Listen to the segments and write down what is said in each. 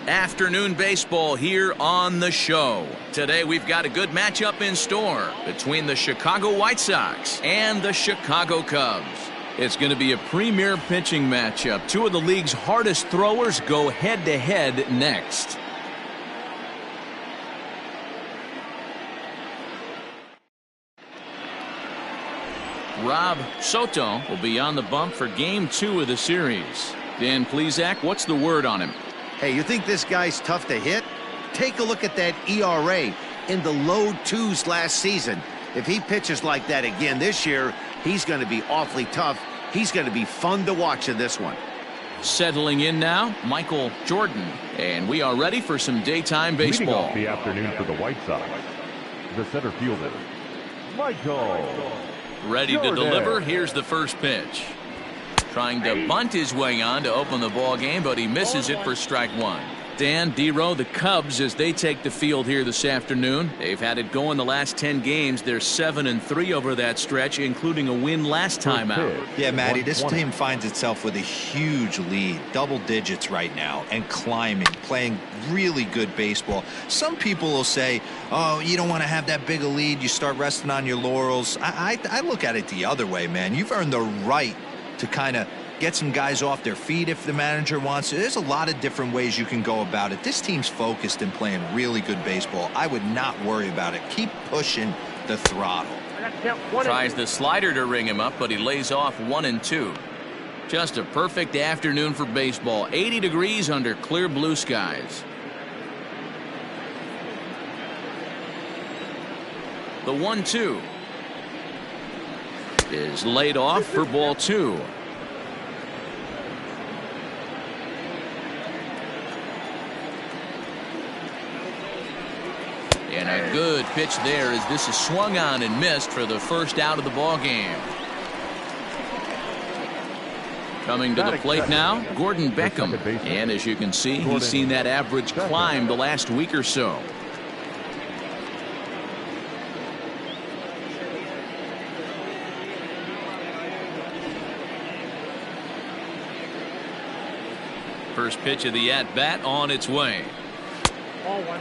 Afternoon baseball here on the show. Today we've got a good matchup in store between the Chicago White Sox and the Chicago Cubs. It's going to be a premier pitching matchup. Two of the league's hardest throwers go head-to-head next. Rob Soto will be on the bump for Game 2 of the series. Dan Plesac, what's the word on him? Hey, you think this guy's tough to hit? Take a look at that ERA in the low 2s last season. If he pitches like that again this year, he's going to be awfully tough. He's going to be fun to watch in this one. Settling in now, Michael Jordan. And we are ready for some daytime baseball. Leading off the afternoon for the White Sox, the center fielder, Michael Ready Jordan. to deliver. Here's the first pitch. Trying to bunt his way on to open the ball game, but he misses it for strike one. Dan, D-Row, the Cubs, as they take the field here this afternoon. They've had it going the last 10 games. They're 7-3 over that stretch, including a win last time out. Yeah, Matty, this team finds itself with a huge lead, double digits right now, and climbing, playing really good baseball. Some people will say, oh, you don't want to have that big a lead. You start resting on your laurels. I look at it the other way, man. You've earned the right to kind of get some guys off their feet if the manager wants to. There's a lot of different ways you can go about it. This team's focused and playing really good baseball. I would not worry about it. Keep pushing the throttle. Tries the slider to ring him up, but he lays off 1-2. Just a perfect afternoon for baseball. 80 degrees under clear blue skies. The 1-2 is laid off for ball 2. And a good pitch there as this is swung on and missed for the first out of the ball game. Coming to the plate now, Gordon Beckham. And as you can see, he's seen that average climb the last week or so. First pitch of the at-bat on its way. Ball one.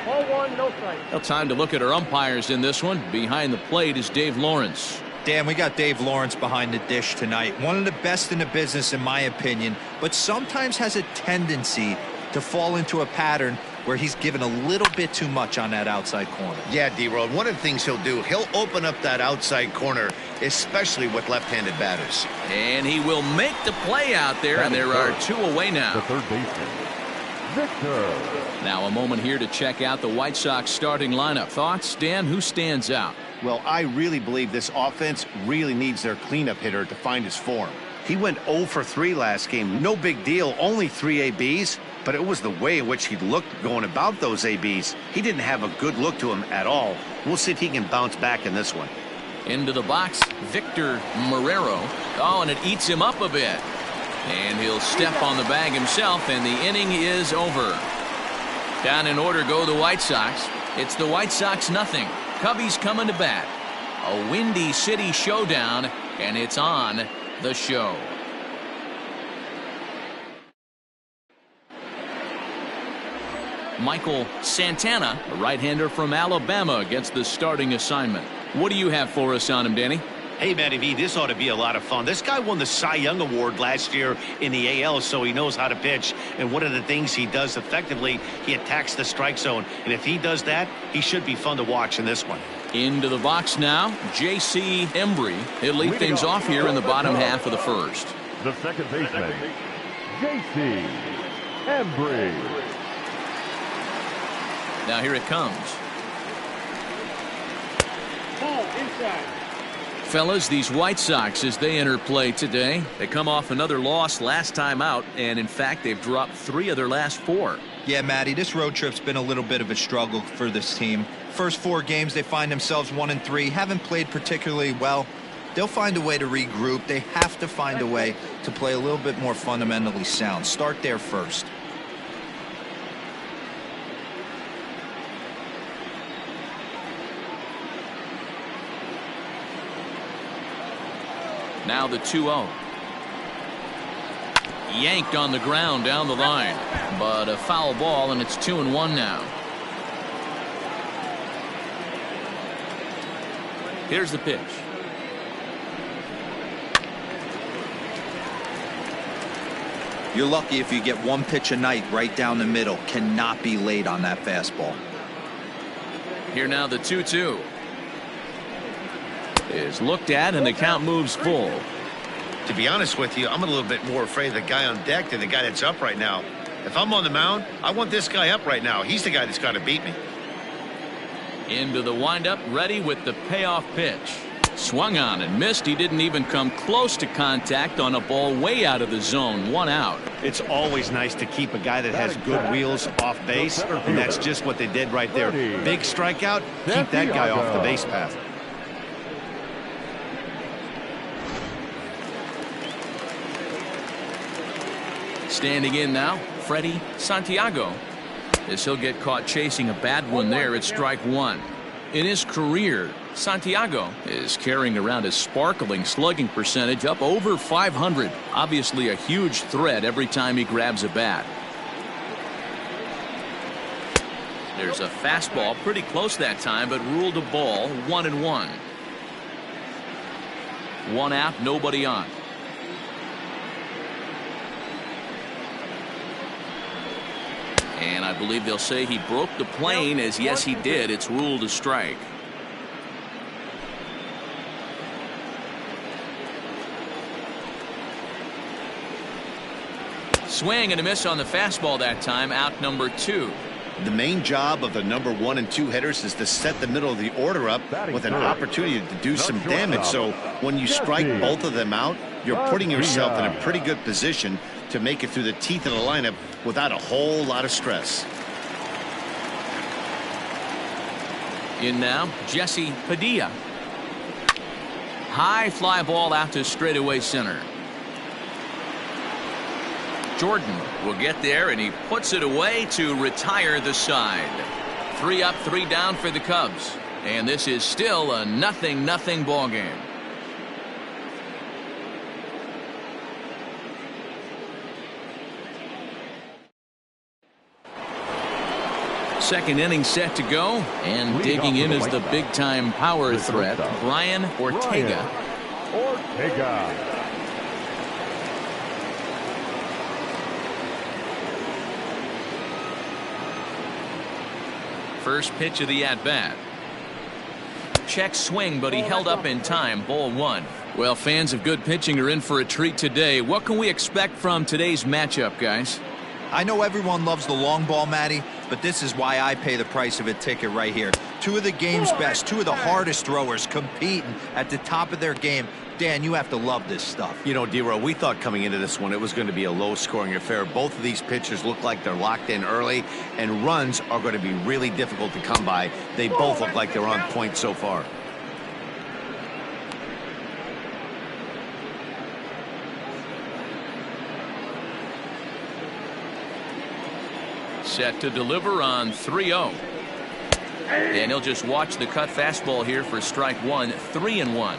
Ball one, no strike. Well, time to look at our umpires in this one. Behind the plate is Dave Lawrence. Dan, we got Dave Lawrence behind the dish tonight. One of the best in the business, in my opinion, but sometimes has a tendency to fall into a pattern where he's given a little bit too much on that outside corner. Yeah, D-Road, one of the things he'll do, he'll open up that outside corner, especially with left-handed batters. And he will make the play out there, and there are two away now. The third baseman, Victor. Now a moment here to check out the White Sox starting lineup. Thoughts, Dan? Who stands out? Well, I really believe this offense really needs their cleanup hitter to find his form. He went 0 for 3 last game. No big deal, only 3 ABs, but it was the way in which he looked going about those ABs. He didn't have a good look to him at all. We'll see if he can bounce back in this one. Into the box, Victor Marrero. Oh, and it eats him up a bit. And he'll step on the bag himself, and the inning is over. Down in order go the White Sox. It's the White Sox nothing. Cubbies coming to bat. A Windy City showdown, and it's on the show. Michael Santana, a right-hander from Alabama, gets the starting assignment. What do you have for us on him, Danny? Hey, Matty V, this ought to be a lot of fun. This guy won the Cy Young Award last year in the AL, so he knows how to pitch. And one of the things he does effectively, he attacks the strike zone. And if he does that, he should be fun to watch in this one. Into the box now, J.C. Embry. He'll lead things off here in the bottom half of the first. The second baseman, J.C. Embry. Now here it comes. Ball inside. Fellas, these White Sox, as they enter play today, they come off another loss last time out, and in fact, they've dropped 3 of their last 4. Yeah, Matty, this road trip's been a little bit of a struggle for this team. First 4 games, they find themselves 1-3, haven't played particularly well. They'll find a way to regroup. They have to find a way to play a little bit more fundamentally sound. Start there first. Now the 2-0. Yanked on the ground down the line. But a foul ball, and it's 2-1 now. Here's the pitch. You're lucky if you get one pitch a night right down the middle. Cannot be late on that fastball. Here now the 2-2 is looked at, and the count moves full. To be honest with you, I'm a little bit more afraid of the guy on deck than the guy that's up right now. If I'm on the mound, I want this guy up right now. He's the guy that's got to beat me. Into the windup, ready with the payoff pitch. Swung on and missed. He didn't even come close to contact on a ball way out of the zone. 1 out. It's always nice to keep a guy that has good wheels off base, and that's just what they did right there. Big strikeout, keep that guy off the base path. Standing in now, Freddie Santiago. As he'll get caught chasing a bad one there at strike 1. In his career, Santiago is carrying around a sparkling slugging percentage up over 500. Obviously a huge threat every time he grabs a bat. There's a fastball pretty close that time, but ruled a ball. 1-1. 1 out, nobody on. And I believe they'll say he broke the plane, as yes he did. It's ruled a strike. Swing and a miss on the fastball that time. Out number 2. The main job of the number 1 and 2 hitters is to set the middle of the order up with an opportunity to do some damage. So when you strike both of them out, you're putting yourself in a pretty good position to make it through the teeth of the lineup without a whole lot of stress. In now, Jesse Padilla. High fly ball out to straightaway center. Jordan will get there, and he puts it away to retire the side. 3 up, 3 down for the Cubs. And this is still a 0-0 ball game. Second inning set to go, and digging in is the big-time power threat, Brian Ortega. First pitch of the at-bat. Check swing, but he held up in time. Ball 1. Well, fans of good pitching are in for a treat today. What can we expect from today's matchup, guys? I know everyone loves the long ball, Matty, but this is why I pay the price of a ticket right here. 2 of the game's best, 2 of the hardest throwers competing at the top of their game. Dan, you have to love this stuff. You know, D-Row, we thought coming into this one it was going to be a low-scoring affair. Both of these pitchers look like they're locked in early, and runs are going to be really difficult to come by. They both look like they're on point so far. Set to deliver on 3-0. And he'll just watch the cut fastball here for strike 1. 3-1.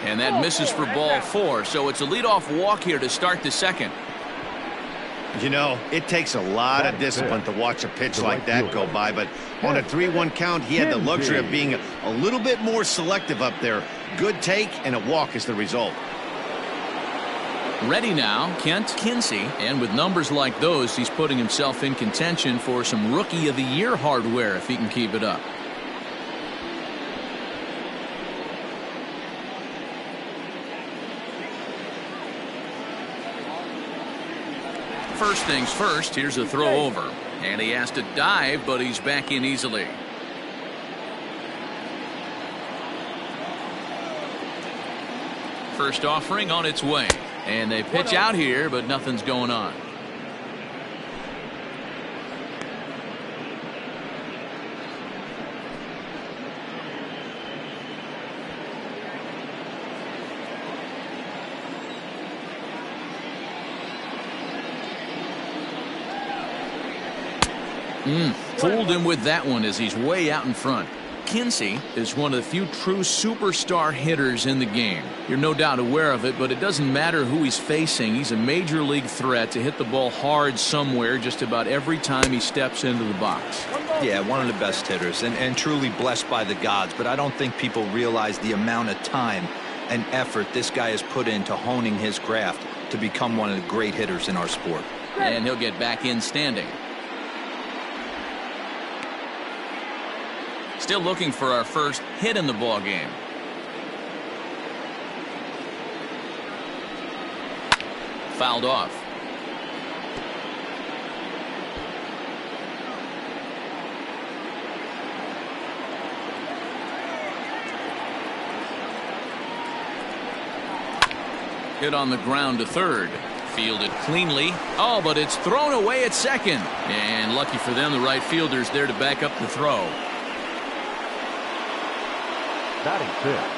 And that misses for ball 4. So it's a leadoff walk here to start the second. You know, it takes a lot of discipline to watch a pitch like that go by, but on a 3-1 count, he had the luxury of being a little bit more selective up there. Good take, and a walk is the result. Ready now, Kent Kinsey, and with numbers like those, he's putting himself in contention for some Rookie of the Year hardware if he can keep it up. First things first, here's a throw over. And he has to dive, but he's back in easily. First offering on its way. And they pitch out here, but nothing's going on. Fooled him with that one as he's way out in front. Kinsey is one of the few true superstar hitters in the game. You're no doubt aware of it, but it doesn't matter who he's facing. He's a major league threat to hit the ball hard somewhere just about every time he steps into the box. Yeah, one of the best hitters and truly blessed by the gods, but I don't think people realize the amount of time and effort this guy has put into honing his craft to become one of the great hitters in our sport. And he'll get back in standing. Still looking for our first hit in the ball game. Fouled off. Hit on the ground to third. Fielded cleanly. Oh, but it's thrown away at second. And lucky for them, the right fielder's there to back up the throw. Batting fifth,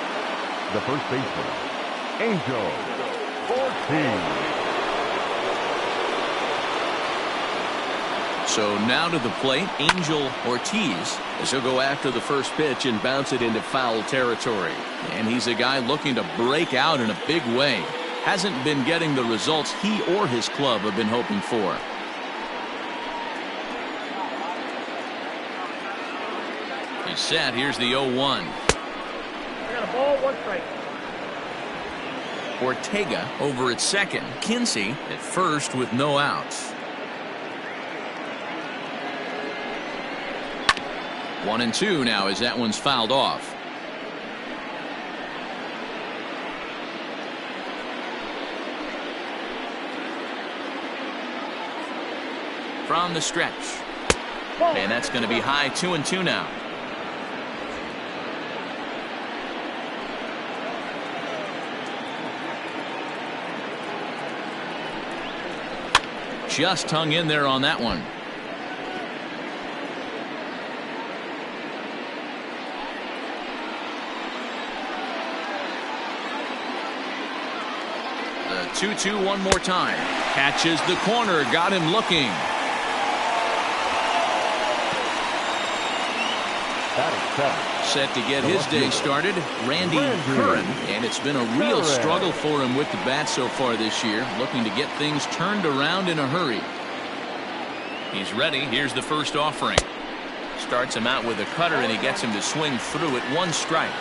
the first baseman, Angel Ortiz. So now to the plate, Angel Ortiz, as he'll go after the first pitch and bounce it into foul territory. And he's a guy looking to break out in a big way. Hasn't been getting the results he or his club have been hoping for. He's set. Here's the 0-1. Ball, 1 strike. Ortega over at second. Kinsey at first with no outs. 1-2 now as that one's fouled off. From the stretch. And that's going to be high. 2-2 now. Just hung in there on that one. The 2-2 one more time. Catches the corner. Got him looking. Set to get his day started, Randy Curran, and it's been a real struggle for him with the bat so far this year, looking to get things turned around in a hurry. He's ready. Here's the first offering. Starts him out with a cutter, and he gets him to swing through it. 1 strike.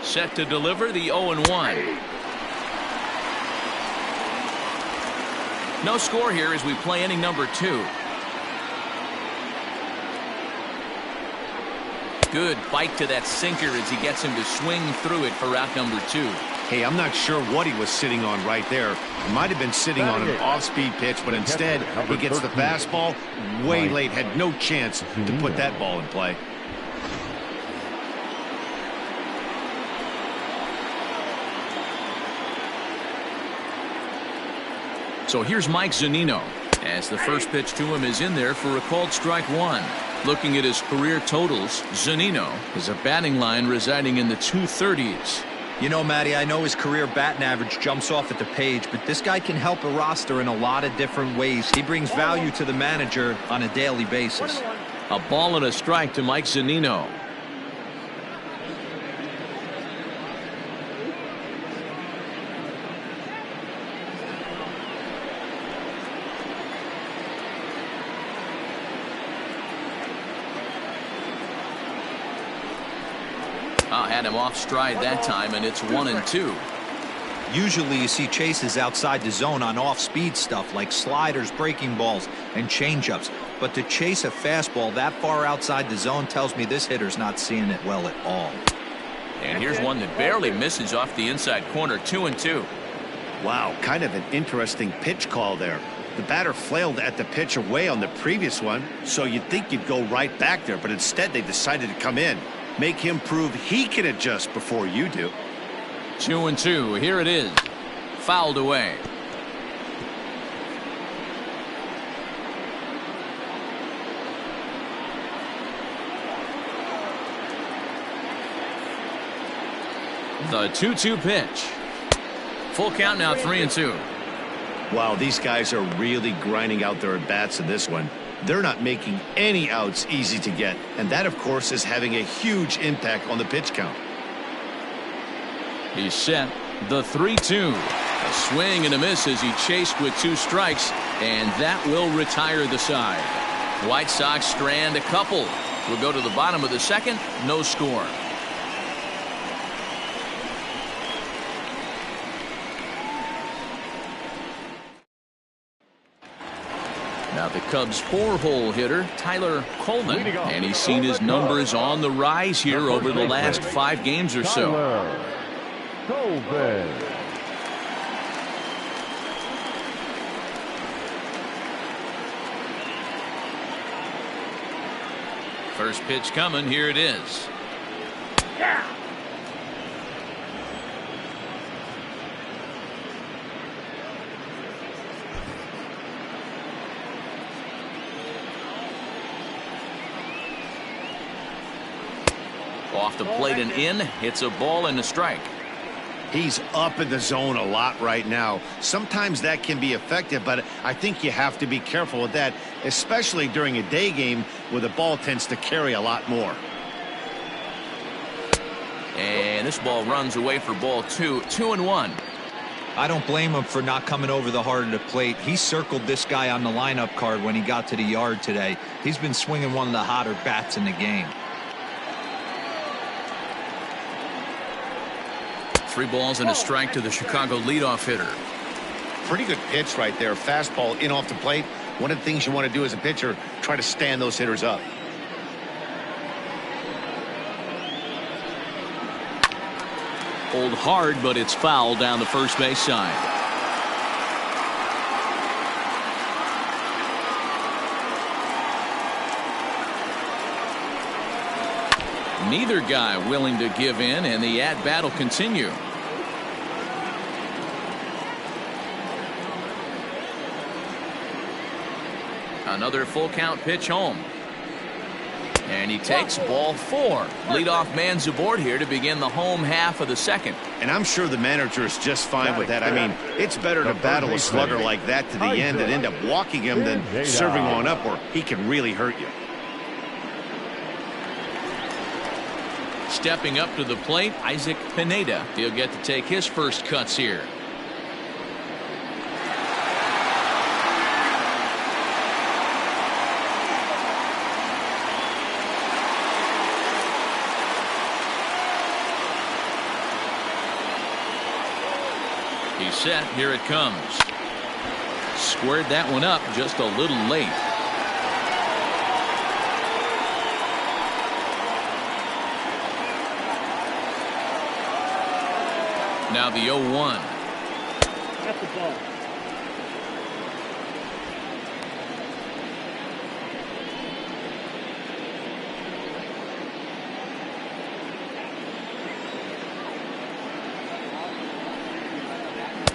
Set to deliver the 0-1. No score here as we play inning number 2. Good bite to that sinker as he gets him to swing through it for out number 2. Hey, I'm not sure what he was sitting on right there. He might have been sitting on an off-speed pitch, but instead he gets the fastball way late. Had no chance to put that ball in play. So here's Mike Zunino as the first pitch to him is in there for a called strike 1. Looking at his career totals, Zunino is a batting line residing in the 230s. You know, Matty, I know his career batting average jumps off at the page, but this guy can help a roster in a lot of different ways. He brings value to the manager on a daily basis. A ball and a strike to Mike Zunino. Had him off stride that time, and it's 1-2. Usually you see chases outside the zone on off-speed stuff like sliders, breaking balls, and changeups. But to chase a fastball that far outside the zone tells me this hitter's not seeing it well at all. And here's one that barely misses off the inside corner. 2-2. Wow, kind of an interesting pitch call there. The batter flailed at the pitch away on the previous one, so you'd think you'd go right back there, but instead they decided to come in. Make him prove he can adjust before you do. 2-2. Here it is. Fouled away. The 2-2 pitch. Full count now, 3-2. Wow, these guys are really grinding out their at-bats in this one. They're not making any outs easy to get, and that, of course, is having a huge impact on the pitch count. He's set. The 3-2. A swing and a miss as he chased with 2 strikes, and that will retire the side. White Sox strand a couple. We'll go to the bottom of the second. No score. Now the Cubs' 4-hole hitter, Tyler Coleman, and he's seen his numbers on the rise here over the last 5 games or so. Coleman. First pitch coming. Here it is. Off the plate and in. It's a ball and a strike. He's up in the zone a lot right now. Sometimes that can be effective, but I think you have to be careful with that, especially during a day game where the ball tends to carry a lot more. And this ball runs away for ball 2. 2-1. I don't blame him for not coming over the heart of the plate. He circled this guy on the lineup card when he got to the yard today. He's been swinging one of the hotter bats in the game. 3 balls and a strike to the Chicago leadoff hitter. Pretty good pitch right there. Fastball in off the plate. One of the things you want to do as a pitcher, try to stand those hitters up. Pulled hard, but it's foul down the first base side. Neither guy willing to give in, and the at-bat will continue. Another full count pitch home. And he takes ball 4. Leadoff man's aboard here to begin the home half of the second. And I'm sure the manager is just fine with that. I mean, it's better to battle a slugger like that to the end and end up walking him than serving one up where he can really hurt you. Stepping up to the plate, Isaac Pineda. He'll get to take his first cuts here. He's set. Here it comes. Squared that one up just a little late. Now the 0-1. That's the ball.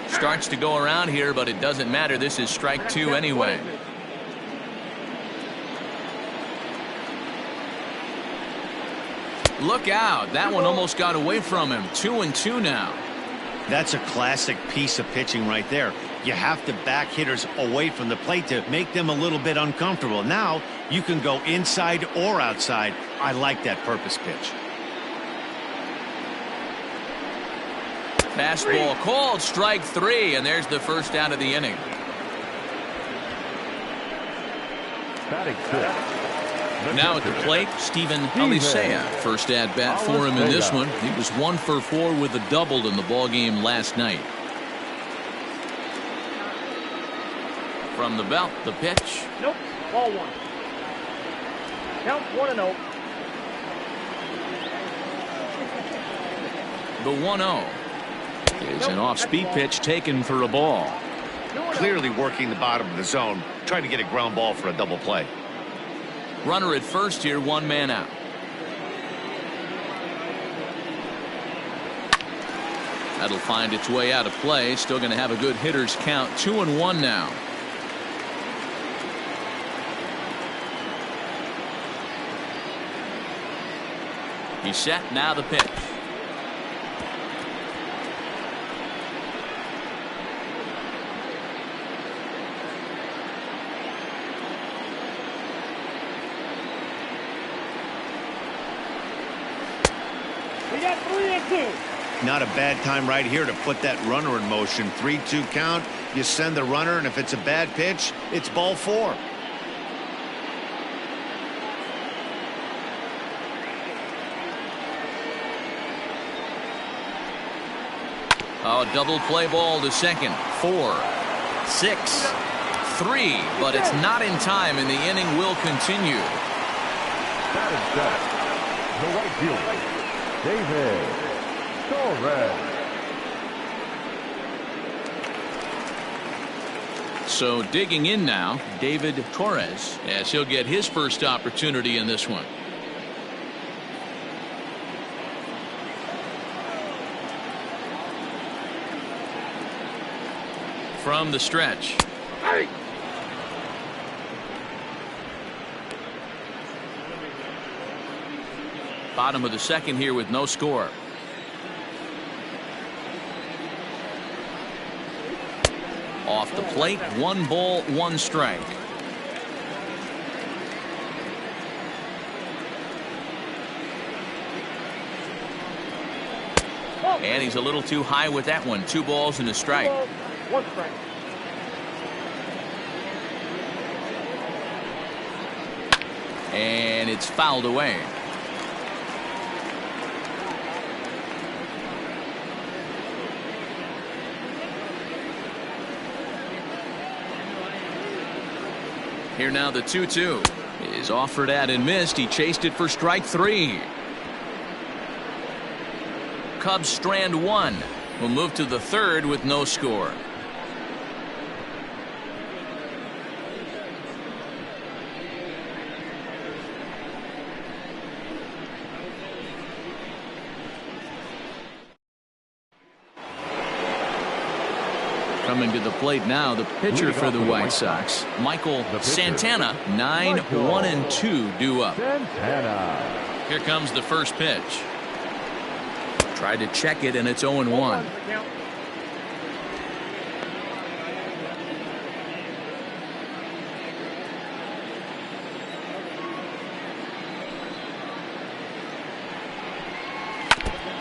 Starts to go around here, but it doesn't matter. This is strike 2 anyway. Look out. That one almost got away from him. 2-2 now. That's a classic piece of pitching right there. You have to back hitters away from the plate to make them a little bit uncomfortable. Now you can go inside or outside. I like that purpose pitch. Fastball called, strike 3, and there's the first out of the inning. Batting 6. Now at the plate, Steven Alicea. First at bat for him in this one. He was 1 for 4 with a double in the ball game last night. From the belt, the pitch. Nope. Ball 1. Count 1-0. The 1-0 is an off-speed pitch taken for a ball. Clearly working the bottom of the zone, trying to get a ground ball for a double play. Runner at first here, 1 man out. That'll find its way out of play. Still going to have a good hitter's count. 2-1 now. He's set. Now the pitch. got 3-2. Not a bad time right here to put that runner in motion. 3-2 count. You send the runner, and if it's a bad pitch, it's ball 4. Oh, double play ball to second. 4, 6, 3, but it's not in time, and the inning will continue. That is that. The right fielder, David Torres. So digging in now, David Torres, as he'll get his first opportunity in this one. From the stretch. Bottom of the second here with no score. Off the plate, 1 ball, 1 strike. And he's a little too high with that one. 2 balls and a strike. 1 strike. And it's fouled away. Here now the 2-2 is offered at and missed. He chased it for strike 3. Cubs strand 1. Will move to the 3rd with no score. Coming to the plate now, the pitcher for the White Sox, Michael Santana. 9, 1 and 2 due up. Santana. Here comes the first pitch. Tried to check it, and it's 0-1.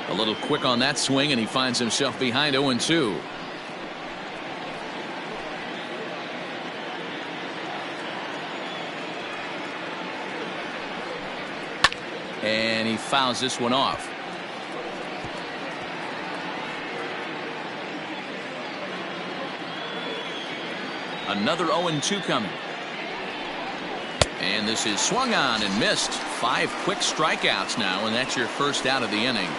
A little quick on that swing, and he finds himself behind 0-2. And he fouls this one off. Another 0-2 coming. And this is swung on and missed. 5 quick strikeouts now, and that's your first out of the inning.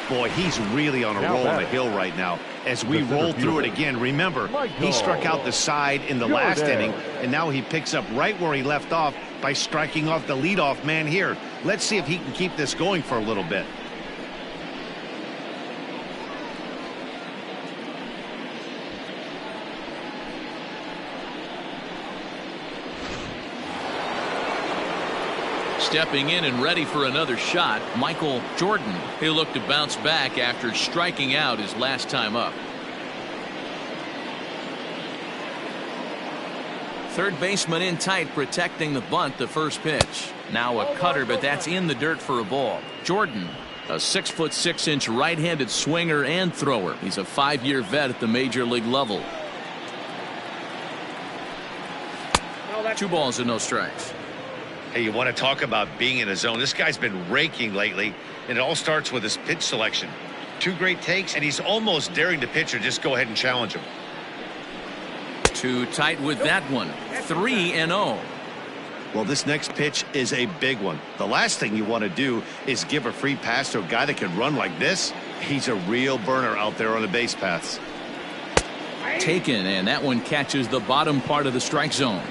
Boy, he's really on a roll on the hill right now. As we roll through it again, remember, he struck out the side in the last inning, and now he picks up right where he left off by striking off the leadoff man here. Let's see if he can keep this going for a little bit. Stepping in and ready for another shot, Michael Jordan. He'll look to bounce back after striking out his last time up. Third baseman in tight, protecting the bunt. The first pitch. Now a cutter, but that's in the dirt for a ball. Jordan, a 6'6" right-handed swinger and thrower. He's a 5-year vet at the major league level. 2 balls and no strikes. Hey, you want to talk about being in a zone? This guy's been raking lately, and it all starts with his pitch selection. 2 great takes, and he's almost daring the pitcher just go ahead and challenge him. Too tight with that one. 3-0. Well, this next pitch is a big one. The last thing you want to do is give a free pass to a guy that can run like this. He's a real burner out there on the base paths. Taken, and that one catches the bottom part of the strike zone.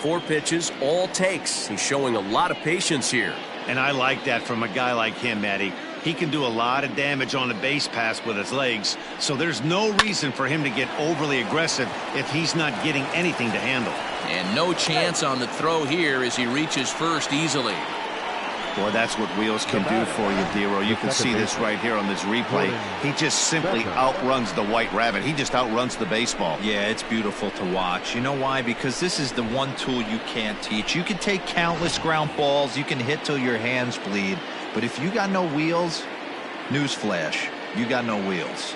4 pitches, all takes. He's showing a lot of patience here. And I like that from a guy like him, Matty. He can do a lot of damage on the base pass with his legs, so there's no reason for him to get overly aggressive if he's not getting anything to handle. And no chance on the throw here as he reaches first easily. Boy, that's what wheels can do for you, Dero. You can see this right here on this replay. He just simply outruns the White Rabbit. He just outruns the baseball. Yeah, it's beautiful to watch. You know why? Because this is the one tool you can't teach. You can take countless ground balls. You can hit till your hands bleed. But if you got no wheels, Newsflash, you got no wheels.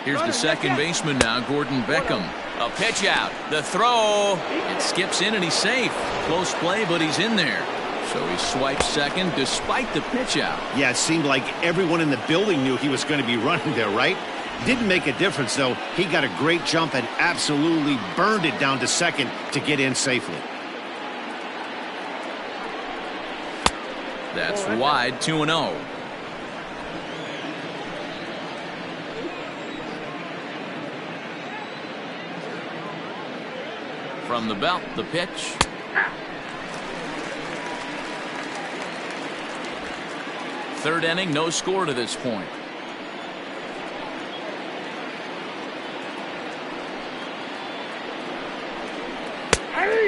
Here's the second baseman now, Gordon Beckham. A pitch out. The throw. It skips in and he's safe. Close play, but he's in there. So he swipes second despite the pitch out. Yeah, it seemed like everyone in the building knew he was going to be running there, right? Didn't make a difference, though. He got a great jump and absolutely burned it down to second to get in safely. That's wide, 2-0. From the belt, the pitch. Third inning, no score to this point.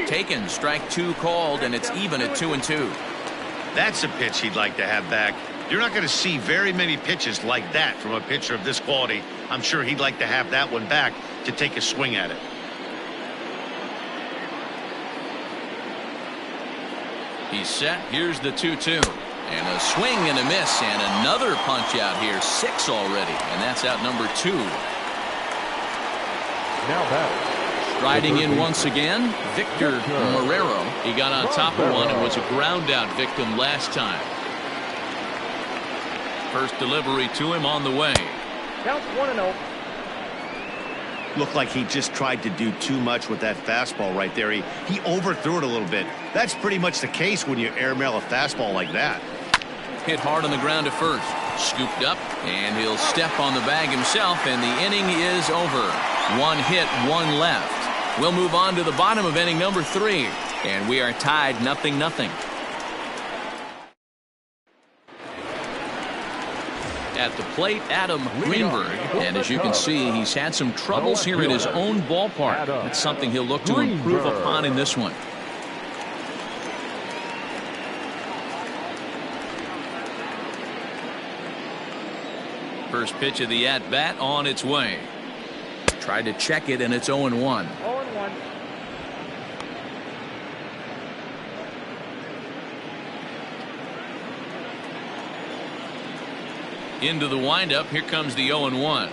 Taken, strike 2 called, and it's even at 2-2. That's a pitch he'd like to have back. You're not going to see very many pitches like that from a pitcher of this quality. I'm sure he'd like to have that one back to take a swing at it. He's set. Here's the 2-2. And a swing and a miss, and another punch out here. 6 already, and that's out number 2. Now batting. Striding in once again, Victor Marrero. He got on top of one and was a ground out victim last time. First delivery to him on the way. Count 1-0. Looked like he just tried to do too much with that fastball right there. He overthrew it a little bit. That's pretty much the case when you airmail a fastball like that. Hit hard on the ground to first. Scooped up, and he'll step on the bag himself, and the inning is over. 1 hit, 1 left. We'll move on to the bottom of inning number 3, and we are tied 0-0. At the plate, Adam Greenberg, and as you can see, he's had some troubles here in his own ballpark. That's something he'll look to improve upon in this one. First pitch of the at-bat on its way. Tried to check it, and it's 0-1. 0-1. Into the windup. Here comes the 0-1.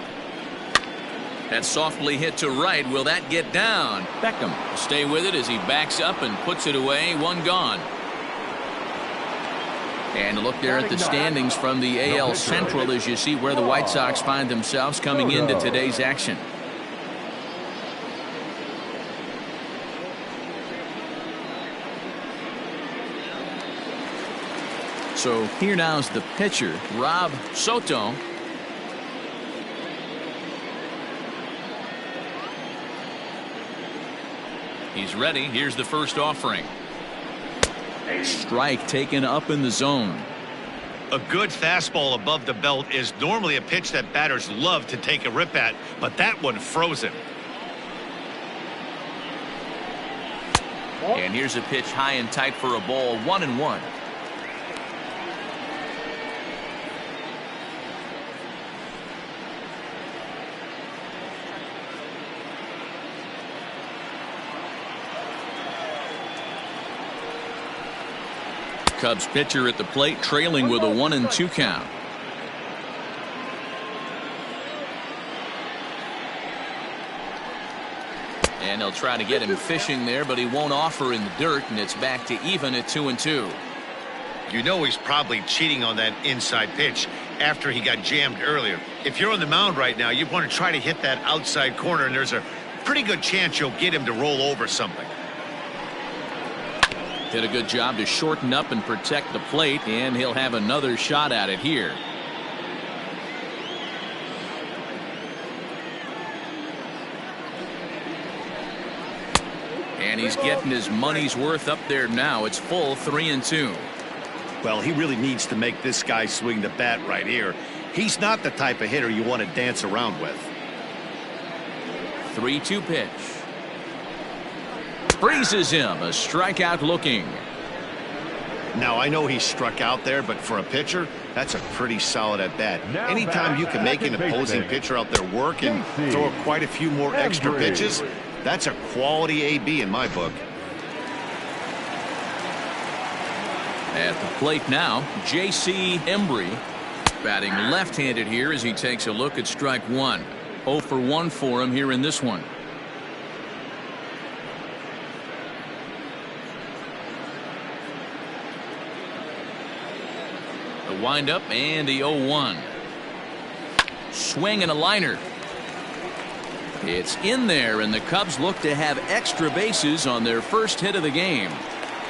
That's softly hit to right. Will that get down? Beckham will stay with it as he backs up and puts it away. 1 gone. And look there at the standings from the AL Central as you see where the White Sox find themselves coming into today's action. So here now is the pitcher, Rob Soto. He's ready. Here's the first offering. Strike taken up in the zone. A good fastball above the belt is normally a pitch that batters love to take a rip at, but that one froze him. And here's a pitch high and tight for a ball. 1-1. Cubs pitcher at the plate, trailing with a 1-2 count. And they'll try to get him fishing there, but he won't offer in the dirt, and it's back to even at 2-2. You know he's probably cheating on that inside pitch after he got jammed earlier. If you're on the mound right now, you want to try to hit that outside corner, and there's a pretty good chance you'll get him to roll over something. Did a good job to shorten up and protect the plate, and he'll have another shot at it here. And he's getting his money's worth up there now. It's full 3-2. Well, he really needs to make this guy swing the bat right here. He's not the type of hitter you want to dance around with. 3-2 pitch. Freezes him. A strikeout looking. Now, I know he struck out there, but for a pitcher, that's a pretty solid at bat. Anytime you can make an opposing pitcher out there work and throw quite a few more extra pitches, that's a quality AB in my book. At the plate now, J.C. Embry. Batting left-handed here as he takes a look at strike one. 0 for 1 for him here in this one. The windup and the 0-1. Swing and a liner. It's in there, and the Cubs look to have extra bases on their first hit of the game.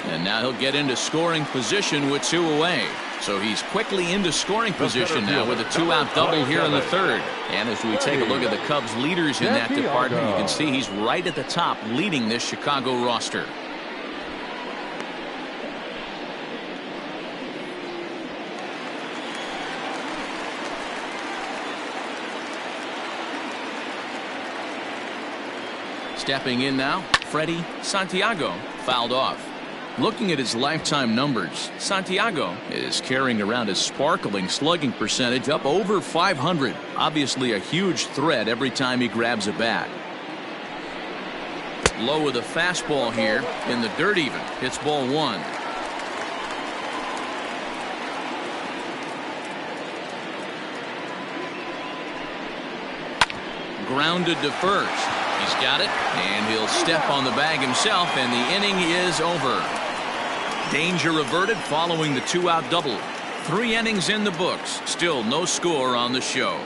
And now he'll get into scoring position with 2 away. So he's quickly into scoring position now with a 2-out double here in the third. And as we take a look at the Cubs leaders in that department, you can see he's right at the top leading this Chicago roster. Stepping in now, Freddie Santiago fouled off. Looking at his lifetime numbers, Santiago is carrying around a sparkling slugging percentage up over 500. Obviously a huge threat every time he grabs a bat. Low with a fastball here in the dirt even. It's ball 1. Grounded to first. He's got it, and he'll step on the bag himself, and the inning is over. Danger averted following the 2-out double. 3 innings in the books. Still no score on the show.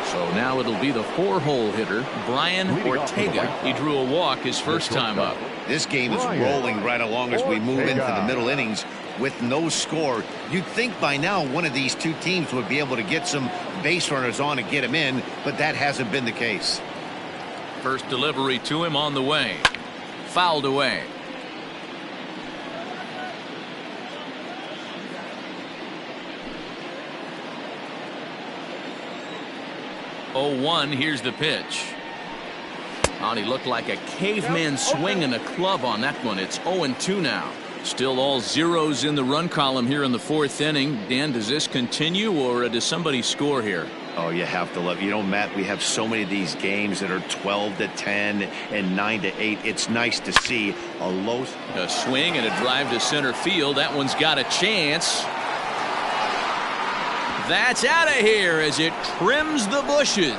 So now it'll be the 4-hole hitter, Brian Ortega. He drew a walk his first time up. This game is rolling right along as we move into the middle innings with no score. You'd think by now one of these two teams would be able to get some base runners on and get him in, but that hasn't been the case. First delivery to him on the way. Fouled away. Oh, 1. Here's the pitch. Oh, he looked like a caveman swinging a club on that one. It's 0-2 now. Still all zeros in the run column here in the 4th inning. Dan, does this continue, or does somebody score here? Oh, you have to love. You know, Matt, we have so many of these games that are 12-10 and 9-8. It's nice to see a low. A swing and a drive to center field. That one's got a chance. That's out of here as it trims the bushes.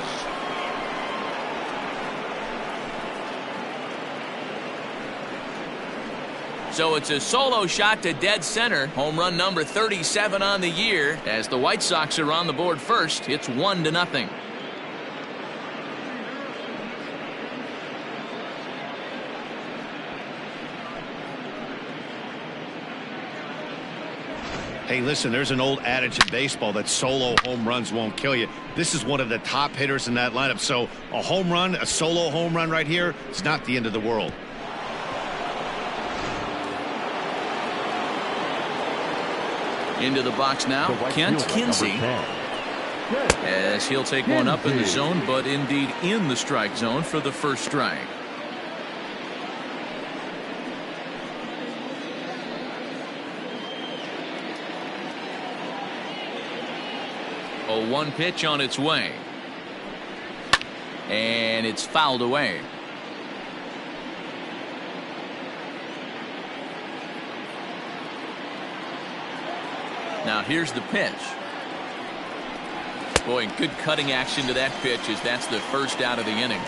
So it's a solo shot to dead center. Home run number 37 on the year. As the White Sox are on the board first, it's 1-0. Hey, listen, there's an old adage in baseball that solo home runs won't kill you. This is one of the top hitters in that lineup. So a home run, a solo home run right here, is not the end of the world. Into the box now, Kent Kinsey, as he'll take one up in the zone, but indeed in the strike zone for the first strike. A 1 pitch on its way, and it's fouled away. Now here's the pitch. Boy, good cutting action to that pitch as that's the first out of the inning.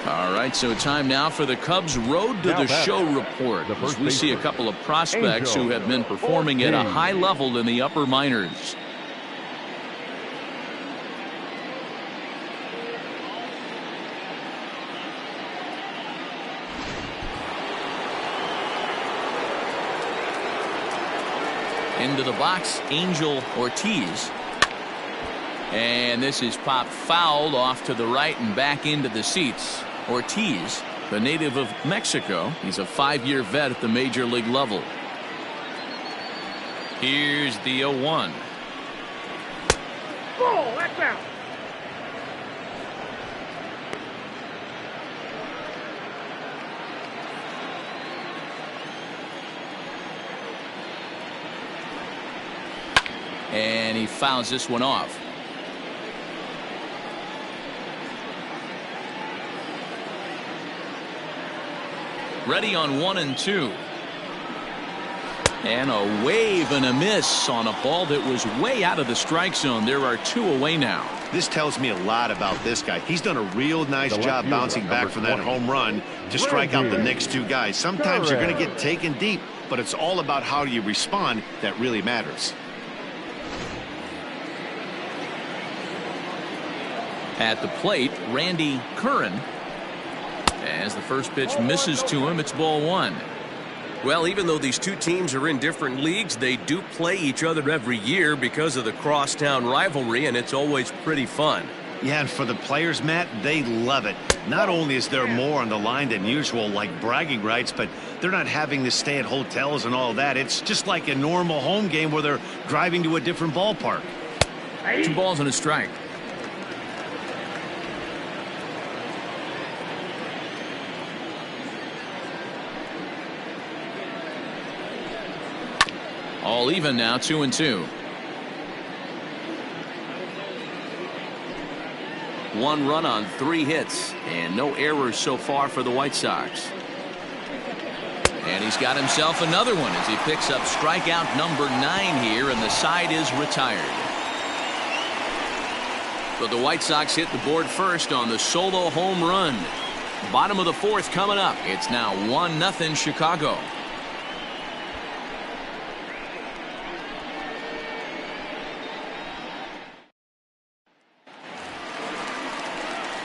All right, so time now for the Cubs Road to the Show report. As we see a couple of prospects who have been performing at a high level in the upper minors. Into the box, Angel Ortiz. And this is popped fouled off to the right and back into the seats. Ortiz, the native of Mexico. He's a 5-year vet at the major league level. Here's the 0-1. Oh, that's out. And he fouls this one off. Ready on 1-2. And a wave and a miss on a ball that was way out of the strike zone. There are 2 away now. This tells me a lot about this guy. He's done a real nice job bouncing back from that home run to strike out the next 2 guys. Sometimes you're going to get taken deep, but it's all about how you respond that really matters. At the plate, Randy Curran. As the first pitch misses to him, it's ball 1. Well, even though these 2 teams are in different leagues, they do play each other every year because of the crosstown rivalry, and it's always pretty fun. Yeah, and for the players, Matt, they love it. Not only is there more on the line than usual, like bragging rights, but they're not having to stay at hotels and all that. It's just like a normal home game where they're driving to a different ballpark. 2 balls and a strike. All even now, 2-2. 1 run on 3 hits and no errors so far for the White Sox. And he's got himself another one as he picks up strikeout number 9 here, and the side is retired. But the White Sox hit the board first on the solo home run. Bottom of the 4th coming up. It's now 1-0 Chicago.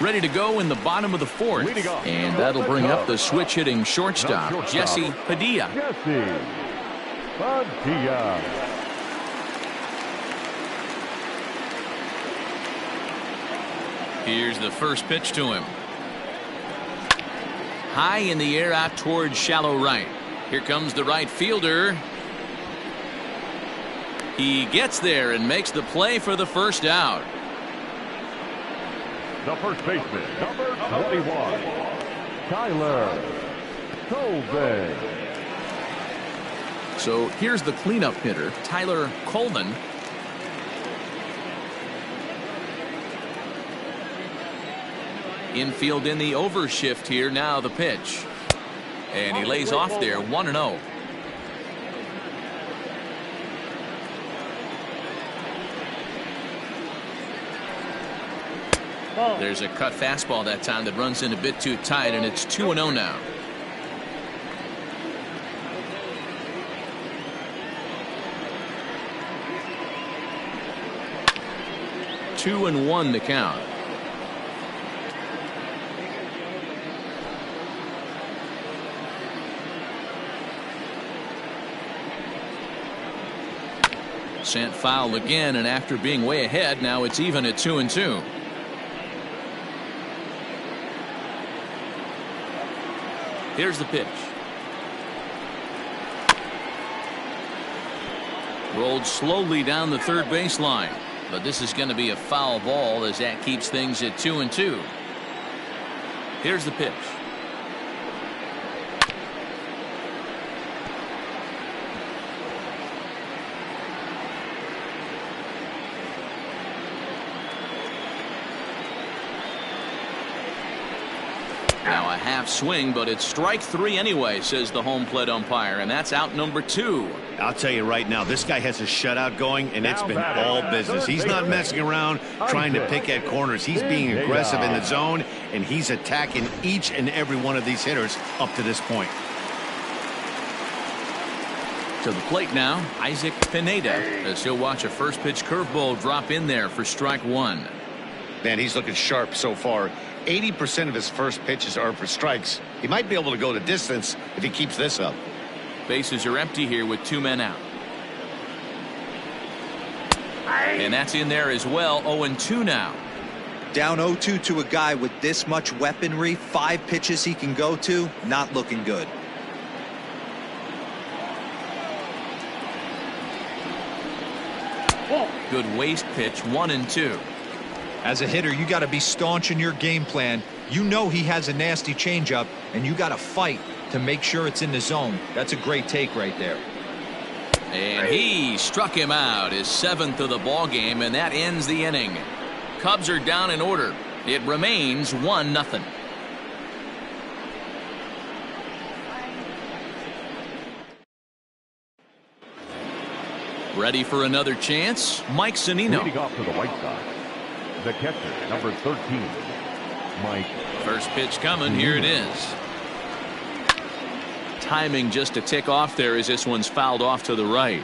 Ready to go in the bottom of the 4th, and that'll bring up the switch hitting shortstop, Jesse Padilla. Jesse Padilla. Here's the first pitch to him. High in the air out towards shallow right. Here comes the right fielder. He gets there and makes the play for the first out. The first baseman, number 21, Tyler Coleman. So here's the cleanup hitter, Tyler Coleman. Infield in the overshift here. Now the pitch. And he lays off there, 1-0. There's a cut fastball that time that runs in a bit too tight, and it's 2-0 now. Two and 1 the count. Sent foul again, and after being way ahead, now it's even at 2-2. Here's the pitch. Rolled slowly down the third baseline, but this is going to be a foul ball as that keeps things at 2-2. Here's the pitch. Now a half swing, but it's strike 3 anyway, says the home plate umpire, and that's out number 2. I'll tell you right now, this guy has a shutout going, and it's been all business. He's not messing around trying to pick at corners. He's being aggressive in the zone, and he's attacking each and every one of these hitters up to this point. To the plate now, Isaac Pineda, as he'll watch a first pitch curveball drop in there for strike 1. Man, he's looking sharp so far. 80% of his first pitches are for strikes. He might be able to go the distance if he keeps this up. Bases are empty here with 2 men out. And that's in there as well. 0-2 now. Down 0-2 to a guy with this much weaponry, 5 pitches he can go to, not looking good. Good waist pitch, 1-2. As a hitter, you got to be staunch in your game plan. You know he has a nasty changeup, and you got to fight to make sure it's in the zone. That's a great take right there. And he struck him out, his 7th of the ball game, and that ends the inning. Cubs are down in order. It remains 1-0. Ready for another chance? Mike Zunino. Leading off for the White Sox, the catcher, number 13, Mike. First pitch coming. Here it is. Timing just a tick off there as this one's fouled off to the right.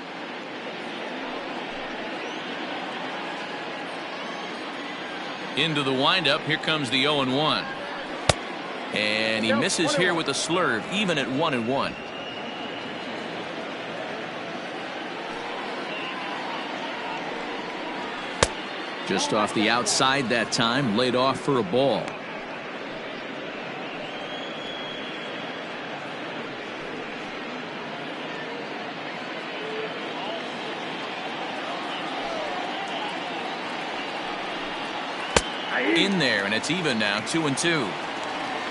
Into the windup. Here comes the 0-1. And he misses here with a slurve, even at 1-1. Just off the outside that time, laid off for a ball. In there, and it's even now, 2-2.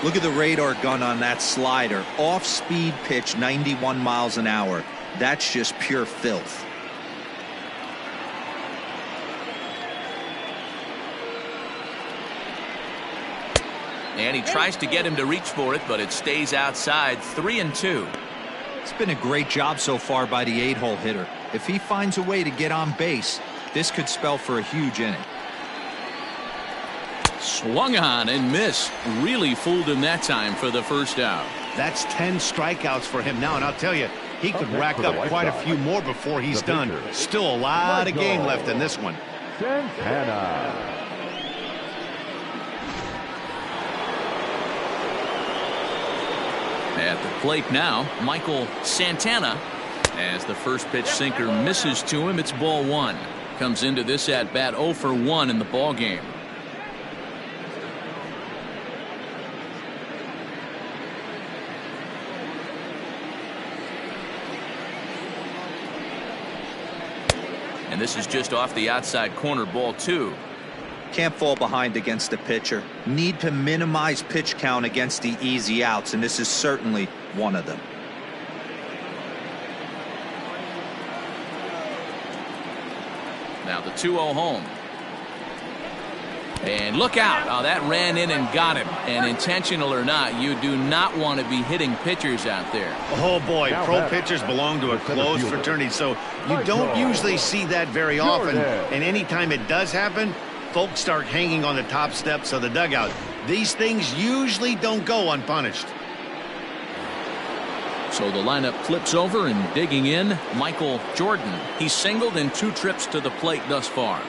Look at the radar gun on that slider. Off-speed pitch, 91 miles an hour. That's just pure filth. And he tries to get him to reach for it, but it stays outside. 3-2. It's been a great job so far by the 8-hole hitter. If he finds a way to get on base, this could spell for a huge inning. Swung on and missed. Really fooled him that time for the first out. That's 10 strikeouts for him now, and I'll tell you, he could rack up quite a few more before he's done. Still a lot of game left in this one. Santana. At the plate now, Michael Santana. As the first pitch sinker misses to him, it's ball one. Comes into this at bat 0 for 1 in the ball game. And this is just off the outside corner, ball 2. Can't fall behind against the pitcher. Need to minimize pitch count against the easy outs, and this is certainly one of them. Now the 2-0 home. And look out. Oh, that ran in and got him. And intentional or not, you do not want to be hitting pitchers out there. Oh, boy. Pro pitchers belong to a closed fraternity, so you don't usually see that very often. And anytime it does happen, folks start hanging on the top steps of the dugout. These things usually don't go unpunished. So the lineup flips over, and digging in, Michael Jordan. He's singled in 2 trips to the plate thus far.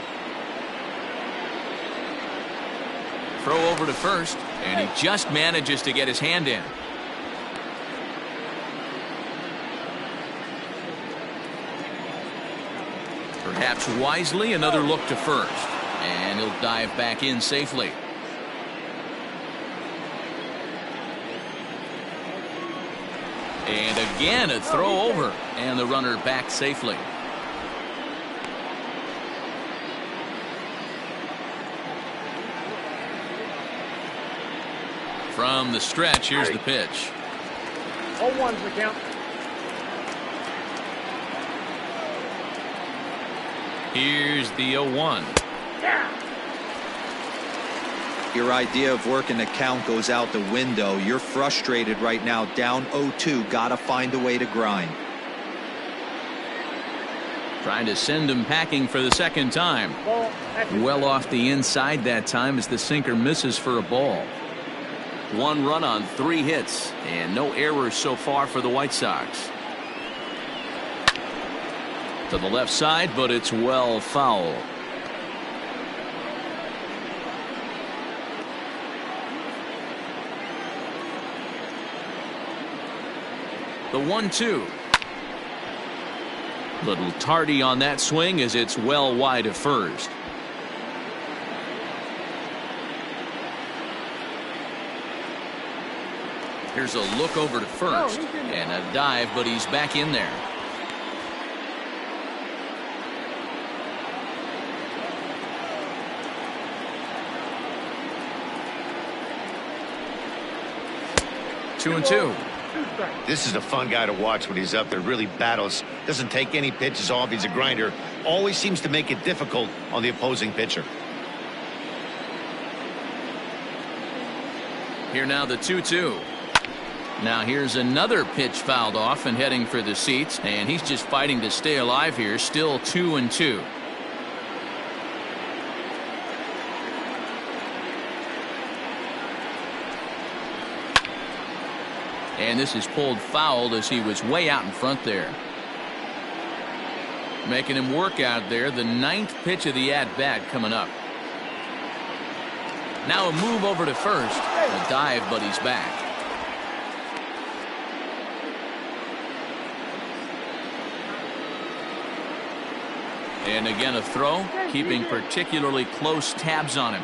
Throw over to first, and he just manages to get his hand in. Perhaps wisely, another look to first, and he'll dive back in safely. And again a throw over, and the runner back safely. From the stretch, here's the pitch. 0-1's the count. Here's the 0-1. Your idea of working the count goes out the window. You're frustrated right now, down 0-2. Gotta find a way to grind. Trying to send him packing for the second time. Well off the inside that time as the sinker misses for a ball. 1 run on 3 hits, and no errors so far for the White Sox. To the left side, but it's well foul. The 1-2. Little tardy on that swing as it's well wide of first. Here's a look over to first, and a dive, but he's back in there. Two and two. This is a fun guy to watch when he's up there. Really battles. Doesn't take any pitches off. He's a grinder. Always seems to make it difficult on the opposing pitcher. Here now the 2-2. Now here's another pitch fouled off and heading for the seats, and he's just fighting to stay alive here. Still 2-2. And this is pulled foul as he was way out in front there. Making him work out there. The 9th pitch of the at-bat coming up. Now a move over to first. A dive, but he's back. And again a throw, keeping particularly close tabs on him.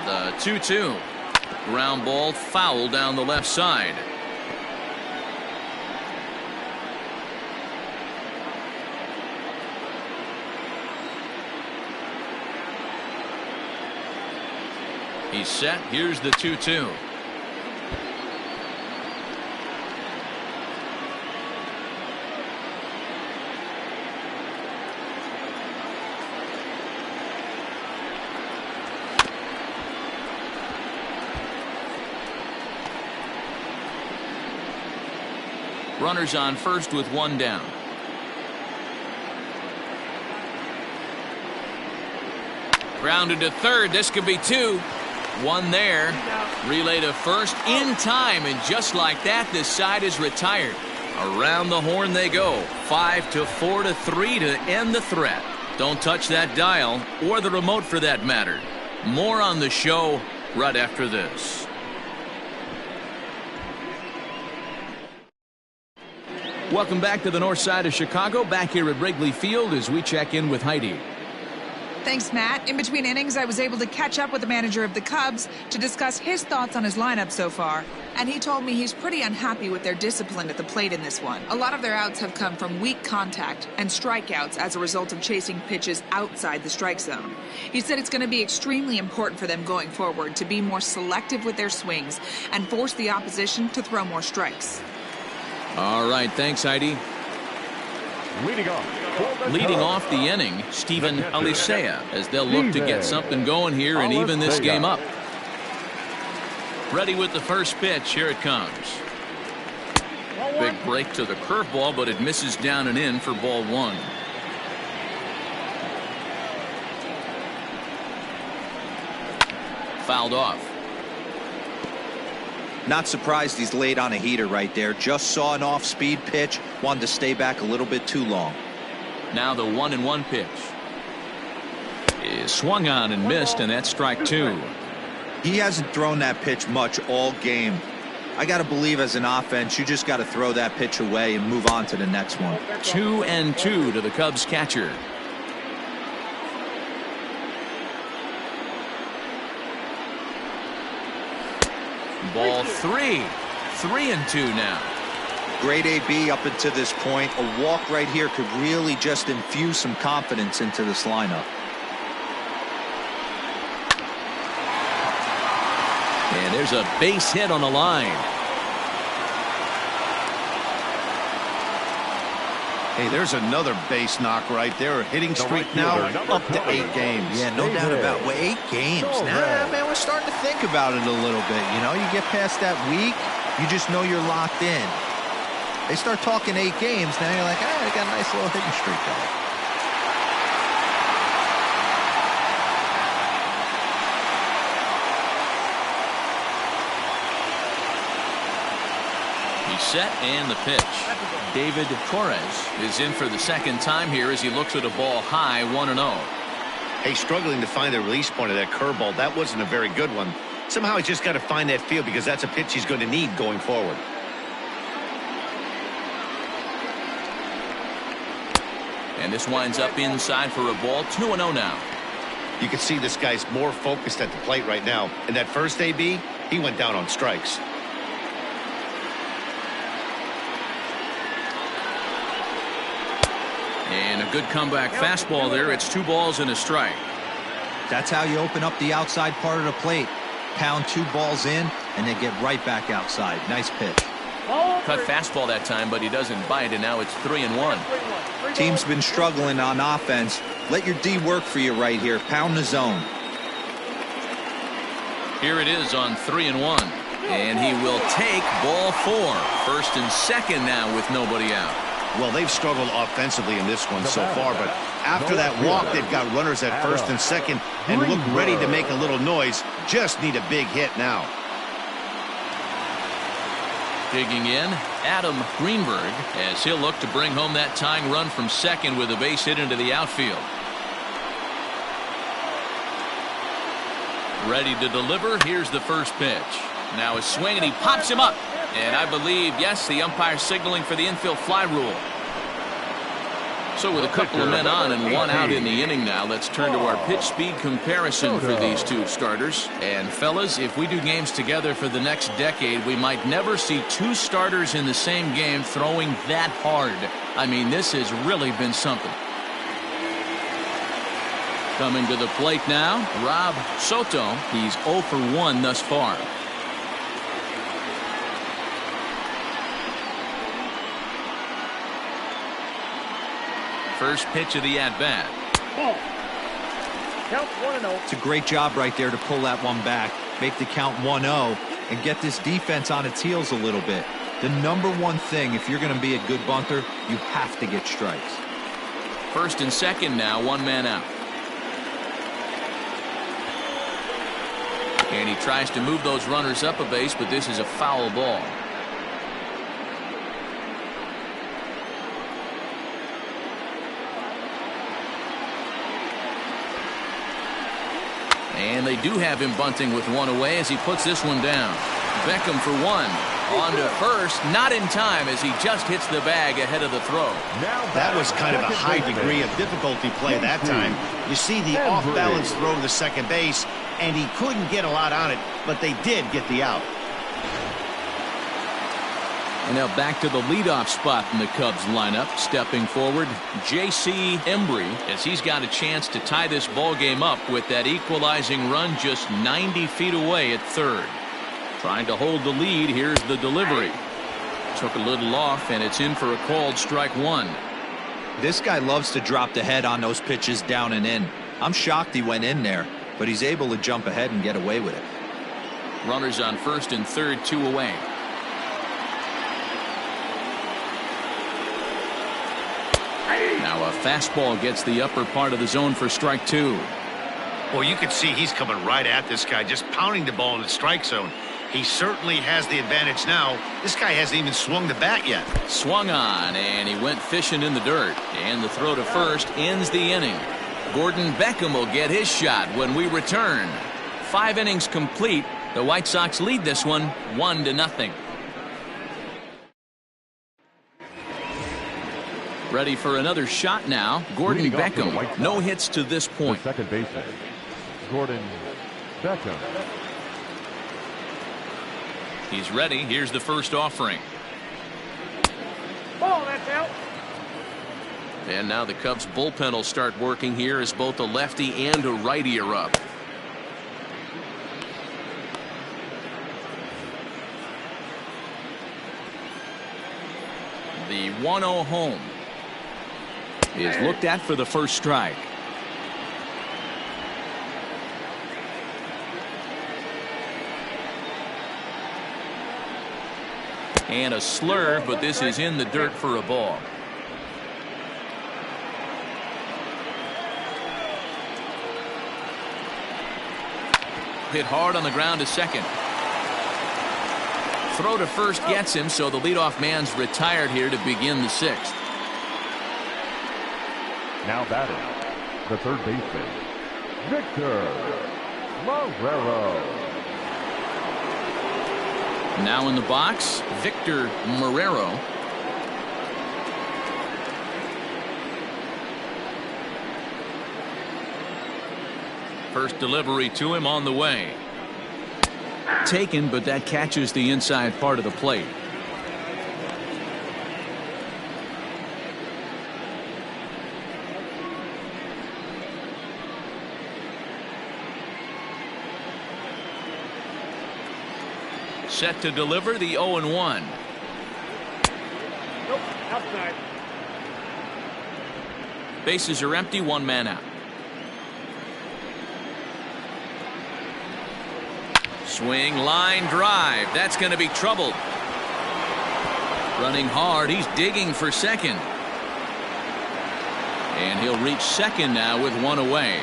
The 2-2. Ground ball foul down the left side. He's set. Here's the 2-2. Runners on first with one down. Grounded to third. This could be two. One there. Relay to first in time, and just like that, this side is retired. Around the horn they go. 5-4-3 to end the threat. Don't touch that dial, or the remote for that matter. More on the show right after this. Welcome back to the north side of Chicago. Back here at Wrigley Field as we check in with Heidi. Thanks, Matt. In between innings, I was able to catch up with the manager of the Cubs to discuss his thoughts on his lineup so far. And he told me he's pretty unhappy with their discipline at the plate in this one. A lot of their outs have come from weak contact and strikeouts as a result of chasing pitches outside the strike zone. He said it's going to be extremely important for them going forward to be more selective with their swings and force the opposition to throw more strikes. All right, thanks, Heidi. Leading off the inning, Steven Alicea, as they'll look to get something going here and even this game up. Ready with the first pitch. Here it comes. Big break to the curveball, but it misses down and in for ball one. Fouled off. Not surprised he's laid on a heater right there. Just saw an off-speed pitch. Wanted to stay back a little bit too long. Now the 1-1 pitch is swung on and missed, and that's strike two. He hasn't thrown that pitch much all game. I got to believe as an offense, you just got to throw that pitch away and move on to the next one. 2-2 to the Cubs catcher. Ball three. 3-2 now. Great AB up until this point. A walk right here could really just infuse some confidence into this lineup. And there's a base hit on the line. Hey, there's another base knock right there. Hitting streak now up to 8 games. Yeah, no doubt about it. 8 games. Nah, man, we're starting to think about it a little bit. You know, you get past that week, you just know you're locked in. They start talking 8 games, now you're like, they got a nice little hitting streak going. He's set and the pitch. David Torres is in for the second time here as he looks at a ball high 1-0. Hey, struggling to find the release point of that curveball. That wasn't a very good one. Somehow he's just got to find that feel because that's a pitch he's going to need going forward. And this winds up inside for a ball. 2-0 now. You can see this guy's more focused at the plate right now. In that first AB, he went down on strikes. And a good comeback fastball there. It's 2 balls and a strike. That's how you open up the outside part of the plate. Pound 2 balls in, and then get right back outside. Nice pitch. Cut fastball that time, but he doesn't bite, and now it's 3-1. Team's been struggling on offense. Let your D work for you right here. Pound the zone. Here it is on 3-1. And he will take ball 4. First and second now with nobody out. Well, they've struggled offensively in this one so far, but after that walk, they've got runners at first and second and look ready to make a little noise. Just need a big hit now. Digging in, Adam Greenberg, as he'll look to bring home that tying run from second with a base hit into the outfield. Ready to deliver. Here's the first pitch. Now a swing, and he pops him up. And I believe, yes, the umpire signaling for the infield fly rule. So with a couple of men on and one out in the inning now, let's turn to our pitch speed comparison for these two starters. And fellas, if we do games together for the next decade, we might never see two starters in the same game throwing that hard. I mean, this has really been something. Coming to the plate now, Rob Soto. He's 0 for 1 thus far. First pitch of the at-bat. Count 1-0. It's a great job right there to pull that one back, make the count 1-0, and get this defense on its heels a little bit. The number one thing, if you're going to be a good bunter, you have to get strikes. First and second now, one man out. And he tries to move those runners up a base, but this is a foul ball. And they do have him bunting with one away as he puts this one down. Beckham for one. On to first, not in time as he just hits the bag ahead of the throw. That was kind of a high degree of difficulty play that time. You see the off-balance throw to the second base, and he couldn't get a lot on it, but they did get the out. And now back to the leadoff spot in the Cubs lineup. Stepping forward, J.C. Embry, as he's got a chance to tie this ball game up with that equalizing run just 90 feet away at third. Trying to hold the lead. Here's the delivery. Took a little off, and it's in for a called strike one. This guy loves to drop the head on those pitches down and in. I'm shocked he went in there, but he's able to jump ahead and get away with it. Runners on first and third, 2 away. Now a fastball gets the upper part of the zone for strike 2. Well, you can see he's coming right at this guy, just pounding the ball in the strike zone. He certainly has the advantage now. This guy hasn't even swung the bat yet. Swung on, and he went fishing in the dirt. And the throw to first ends the inning. Gordon Beckham will get his shot when we return. 5 innings complete. The White Sox lead this one 1-0. Ready for another shot now. Gordon Beckham. No hits to this point. The second baseman, Gordon Beckham. He's ready. Here's the first offering. Ball, that's out. And now the Cubs bullpen will start working here as both a lefty and a righty are up. The 1-0 home is looked at for the first strike. And a slurve, but this is in the dirt for a ball. Hit hard on the ground to second. Throw to first gets him, so the leadoff man's retired here to begin the 6th. Now batting, the third baseman, Victor Marrero. Now in the box, Victor Marrero. First delivery to him on the way. Taken, but that catches the inside part of the plate. Set to deliver the 0-1. Nope, outside. Bases are empty, one man out. Swing, line drive. That's going to be trouble. Running hard. He's digging for second. And he'll reach second now with one away.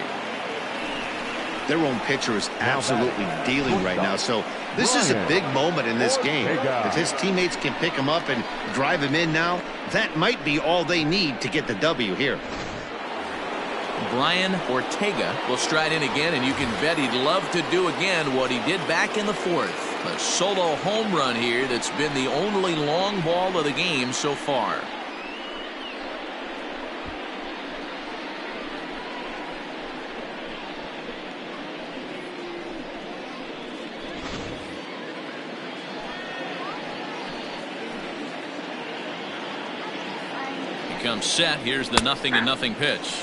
Their own pitcher is absolutely dealing right now, so this is a big moment in this game. If his teammates can pick him up and drive him in now, that might be all they need to get the W here. Brian Ortega will stride in again, and you can bet he'd love to do again what he did back in the fourth. A solo home run here that's been the only long ball of the game so far. Comes set. Here's the 0-0 pitch.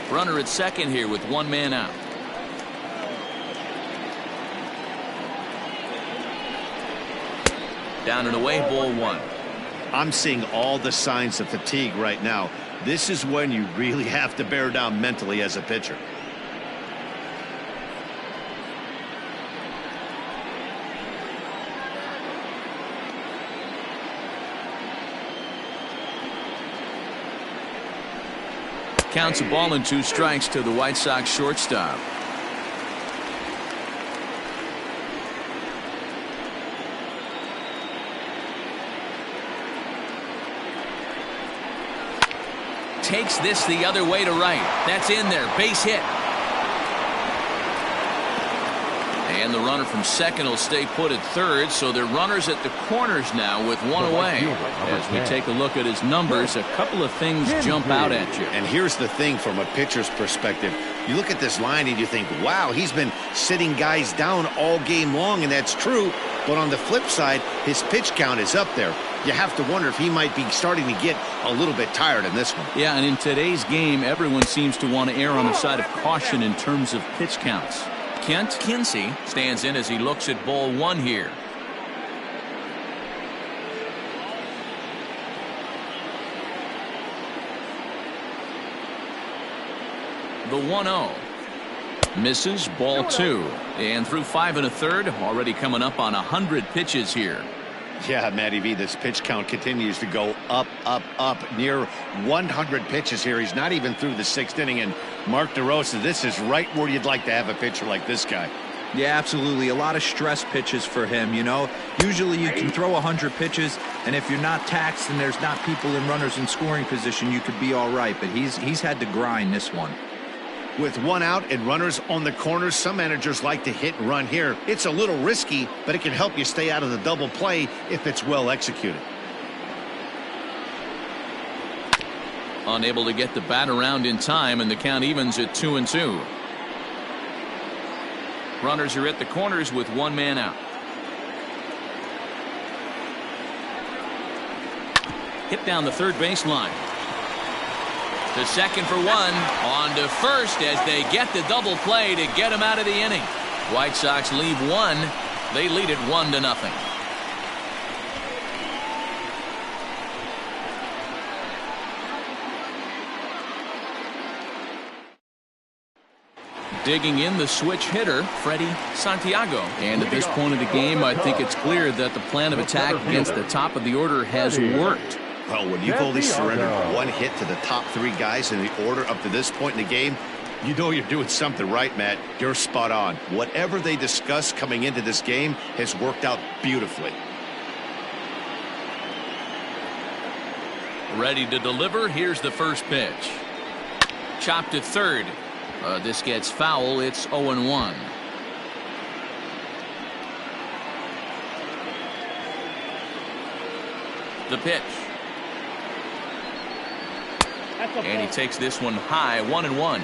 Runner at second here with one man out. Down and away, ball one. I'm seeing all the signs of fatigue right now. This is when you really have to bear down mentally as a pitcher. Counts a ball and 2 strikes to the White Sox shortstop. Takes this the other way to right. That's in there. Base hit. And the runner from second will stay put at third, so they're runners at the corners now with one away. As we take a look at his numbers, a couple of things jump out at you. And here's the thing from a pitcher's perspective. You look at this line and you think, wow, he's been sitting guys down all game long, and that's true. But on the flip side, his pitch count is up there. You have to wonder if he might be starting to get a little bit tired in this one. Yeah, and in today's game, everyone seems to want to err on the side of caution in terms of pitch counts. Kent Kinsey stands in as he looks at ball one here. The 1-0. Misses, ball 2. And through 5 1/3, already coming up on 100 pitches here. Yeah, Matty V, this pitch count continues to go up, up, up. Near 100 pitches here. He's not even through the 6th inning. And Mark DeRosa, this is right where you'd like to have a pitcher like this guy. Yeah, absolutely. A lot of stress pitches for him, you know. Usually you can throw 100 pitches, and if you're not taxed and there's not people and runners in scoring position, you could be all right. But he's had to grind this one. With one out and runners on the corners, some managers like to hit and run here. It's a little risky, but it can help you stay out of the double play if it's well executed. Unable to get the bat around in time, and the count evens at 2-2. Runners are at the corners with one man out. Hit down the third baseline. To second for one. On to first as they get the double play to get him out of the inning. White Sox leave one. They lead it 1-0. Digging in the switch hitter, Freddie Santiago. And at this point of the game, I think it's clear that the plan of attack against the top of the order has worked. Well, when you've only surrendered one hit to the top 3 guys in the order up to this point in the game, you know you're doing something right, Matt. You're spot on. Whatever they discussed coming into this game has worked out beautifully. Ready to deliver. Here's the first pitch. Chopped at third. This gets foul. It's 0-1. The pitch. And he takes this one high, 1-1.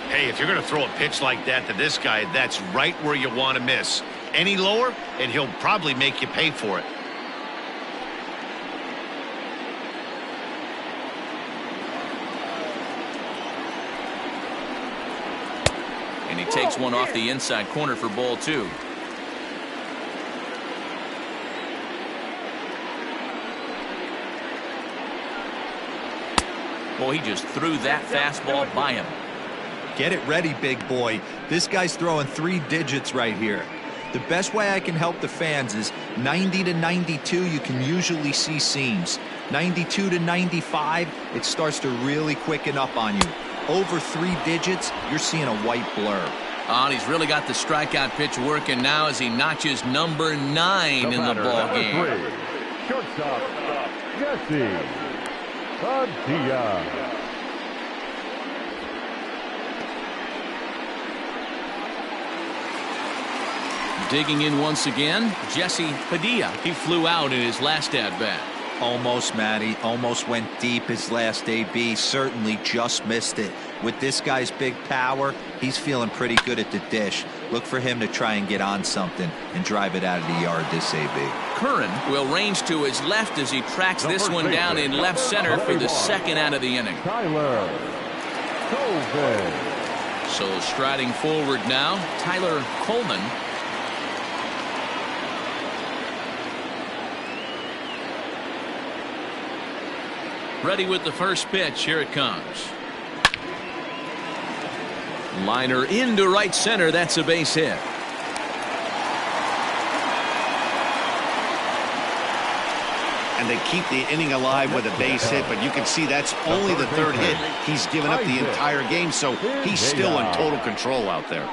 Hey, if you're going to throw a pitch like that to this guy, that's right where you want to miss. Any lower, and he'll probably make you pay for it. And he takes one off the inside corner for ball 2. Boy, he just threw that fastball by him. Get it ready, big boy. This guy's throwing 3 digits right here. The best way I can help the fans is 90 to 92, you can usually see seams. 92 to 95, it starts to really quicken up on you. Over 3 digits, you're seeing a white blur. Oh, and he's really got the strikeout pitch working now as he notches number 9 in the ball game. 3, shortstop, Jesse Padilla. Digging in once again, Jesse Padilla. He flew out in his last at-bat. Almost, Matty. Almost went deep his last AB. Certainly just missed it. With this guy's big power, he's feeling pretty good at the dish. Look for him to try and get on something and drive it out of the yard this AB. Curran will range to his left as he tracks this one down in left center for the second out of the inning. Tyler Coleman. So striding forward now, Tyler Coleman. Ready with the first pitch. Here it comes. Liner into right center. That's a base hit. And they keep the inning alive with a base hit, but you can see that's only the 3rd hit he's given up the entire game, so he's still in total control out there.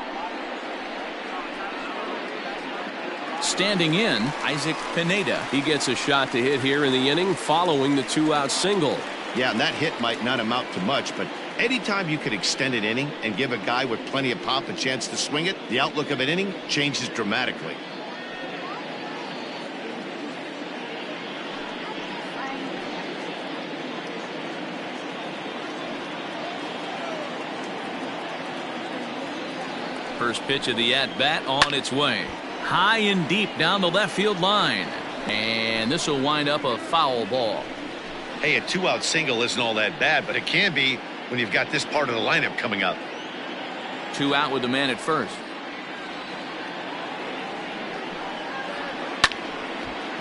Standing in, Isaac Pineda. He gets a shot to hit here in the inning following the 2-out single. Yeah, and that hit might not amount to much, but anytime you could extend an inning and give a guy with plenty of pop a chance to swing it, the outlook of an inning changes dramatically. First pitch of the at-bat on its way. High and deep down the left field line. And this will wind up a foul ball. Hey, a 2-out single isn't all that bad, but it can be when you've got this part of the lineup coming up. 2 out with the man at first.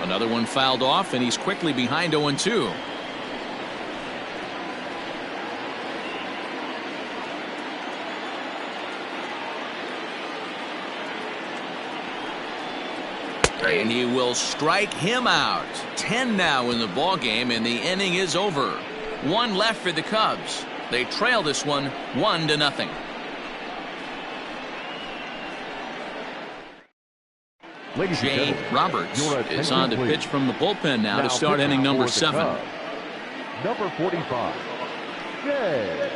Another one fouled off, and he's quickly behind 0-2. And he will strike him out. 10 now in the ball game, and the inning is over. 1 left for the Cubs. They trail this one 1-0. Jay Roberts is on to pitch from the bullpen now to start inning number 7. Number 45, Jay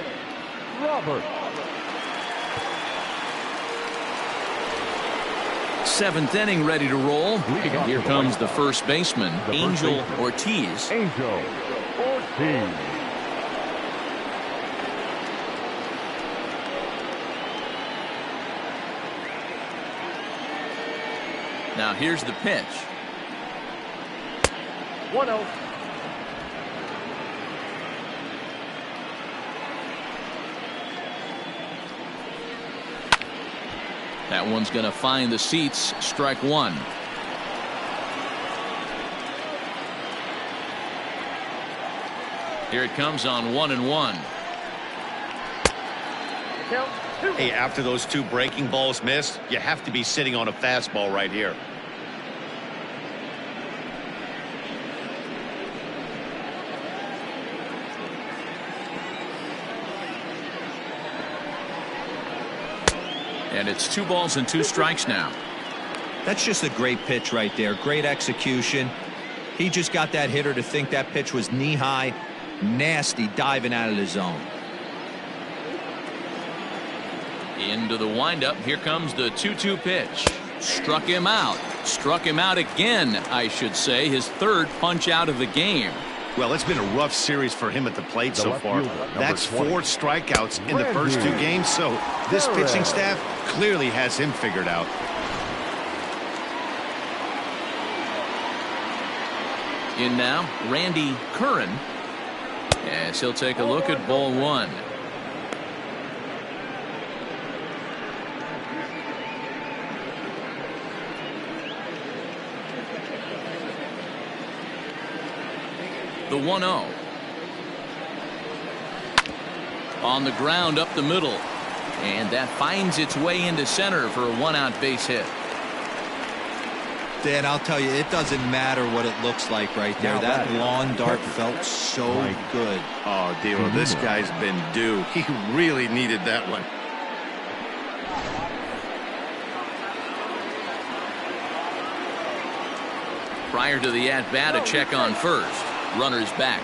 Roberts. 7th inning ready to roll. And here comes the first baseman, Angel Ortiz. Angel Ortiz. Now here's the pitch. 1-0. That one's going to find the seats. Strike 1. Here it comes on 1-1. Hey, after those 2 breaking balls missed, you have to be sitting on a fastball right here. And it's 2 balls and 2 strikes now. That's just a great pitch right there. Great execution. He just got that hitter to think that pitch was knee-high. Nasty diving out of the zone. Into the windup. Here comes the 2-2 pitch. Struck him out. Struck him out again, I should say. His 3rd punch out of the game. Well, it's been a rough series for him at the plate so far. That's 4 strikeouts in the first 2 games, so this pitching staff clearly has him figured out. In now, Randy Curran. As he'll take a look at ball 1. The 1-0. On the ground up the middle. And that finds its way into center for a one-out base hit. Dan, I'll tell you, it doesn't matter what it looks like right there. That lawn dart felt so good. Oh, Dilo, this guy's been due. He really needed that one. Prior to the at-bat, a check on first. Runner's back.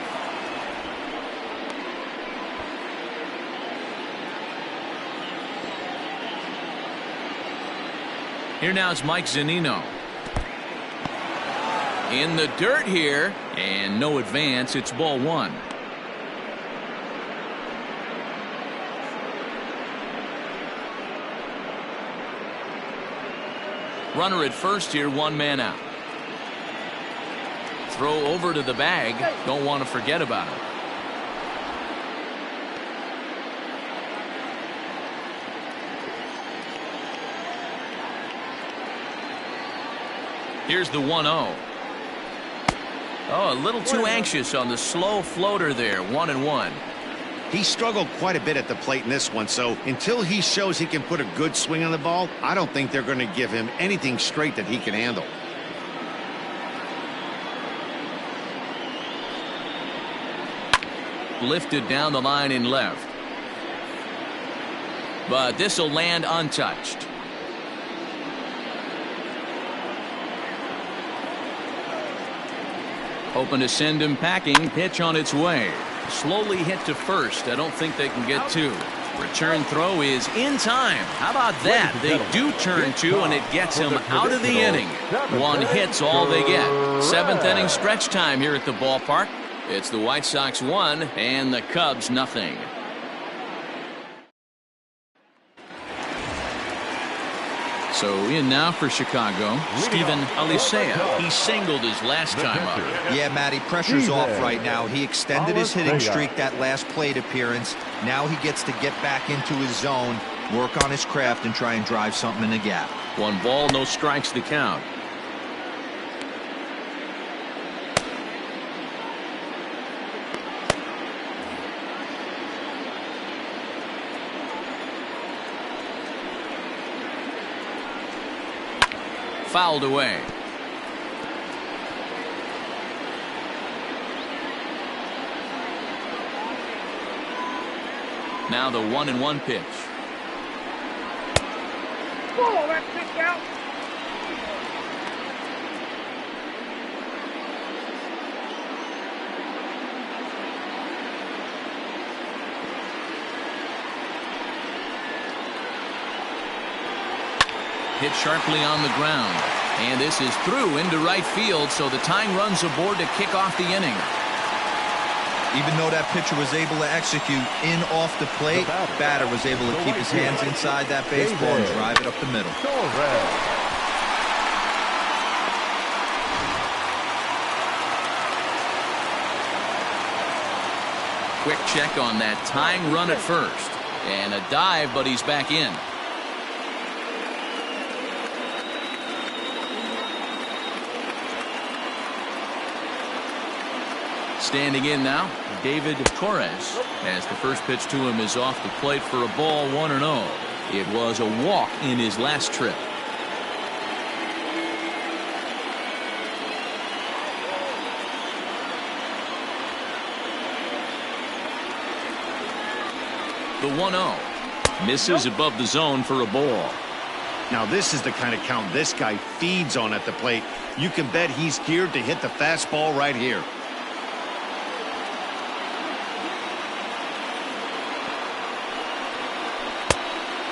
Here now is Mike Zunino. In the dirt here, and no advance. It's ball one. Runner at first here, one man out. Throw over to the bag. Don't want to forget about it. Here's the 1-0. Oh, a little too anxious on the slow floater there. 1-1. He struggled quite a bit at the plate in this one, so until he shows he can put a good swing on the ball, I don't think they're going to give him anything straight that he can handle. Lifted down the line in left. But this will land untouched. Hoping to send him packing. Pitch on its way. Slowly hit to first. I don't think they can get two. Return throw is in time. How about that? They do turn two, and it gets him out of the inning. One hit's all they get. Seventh inning stretch time here at the ballpark. It's the White Sox 1 and the Cubs nothing. So in now for Chicago, Steven Alicea. He singled his last time up. Yeah, Matty, pressure's off right now. He extended his hitting streak that last plate appearance. Now he gets to get back into his zone, work on his craft, and try and drive something in the gap. 1 ball, no strikes the count. Fouled away. Now the 1-1 pitch. Whoa, that kick out. Hit sharply on the ground. And this is through into right field, so the tying run's aboard to kick off the inning. Even though that pitcher was able to execute in off the plate, batter was able to keep his hands inside that baseball and drive it up the middle. Quick check on that tying run at first. And a dive, but he's back in. Standing in now, David Torres, as the first pitch to him is off the plate for a ball, 1-0. It was a walk in his last trip. The 1-0 misses above the zone for a ball. Now this is the kind of count this guy feeds on at the plate. You can bet he's geared to hit the fastball right here.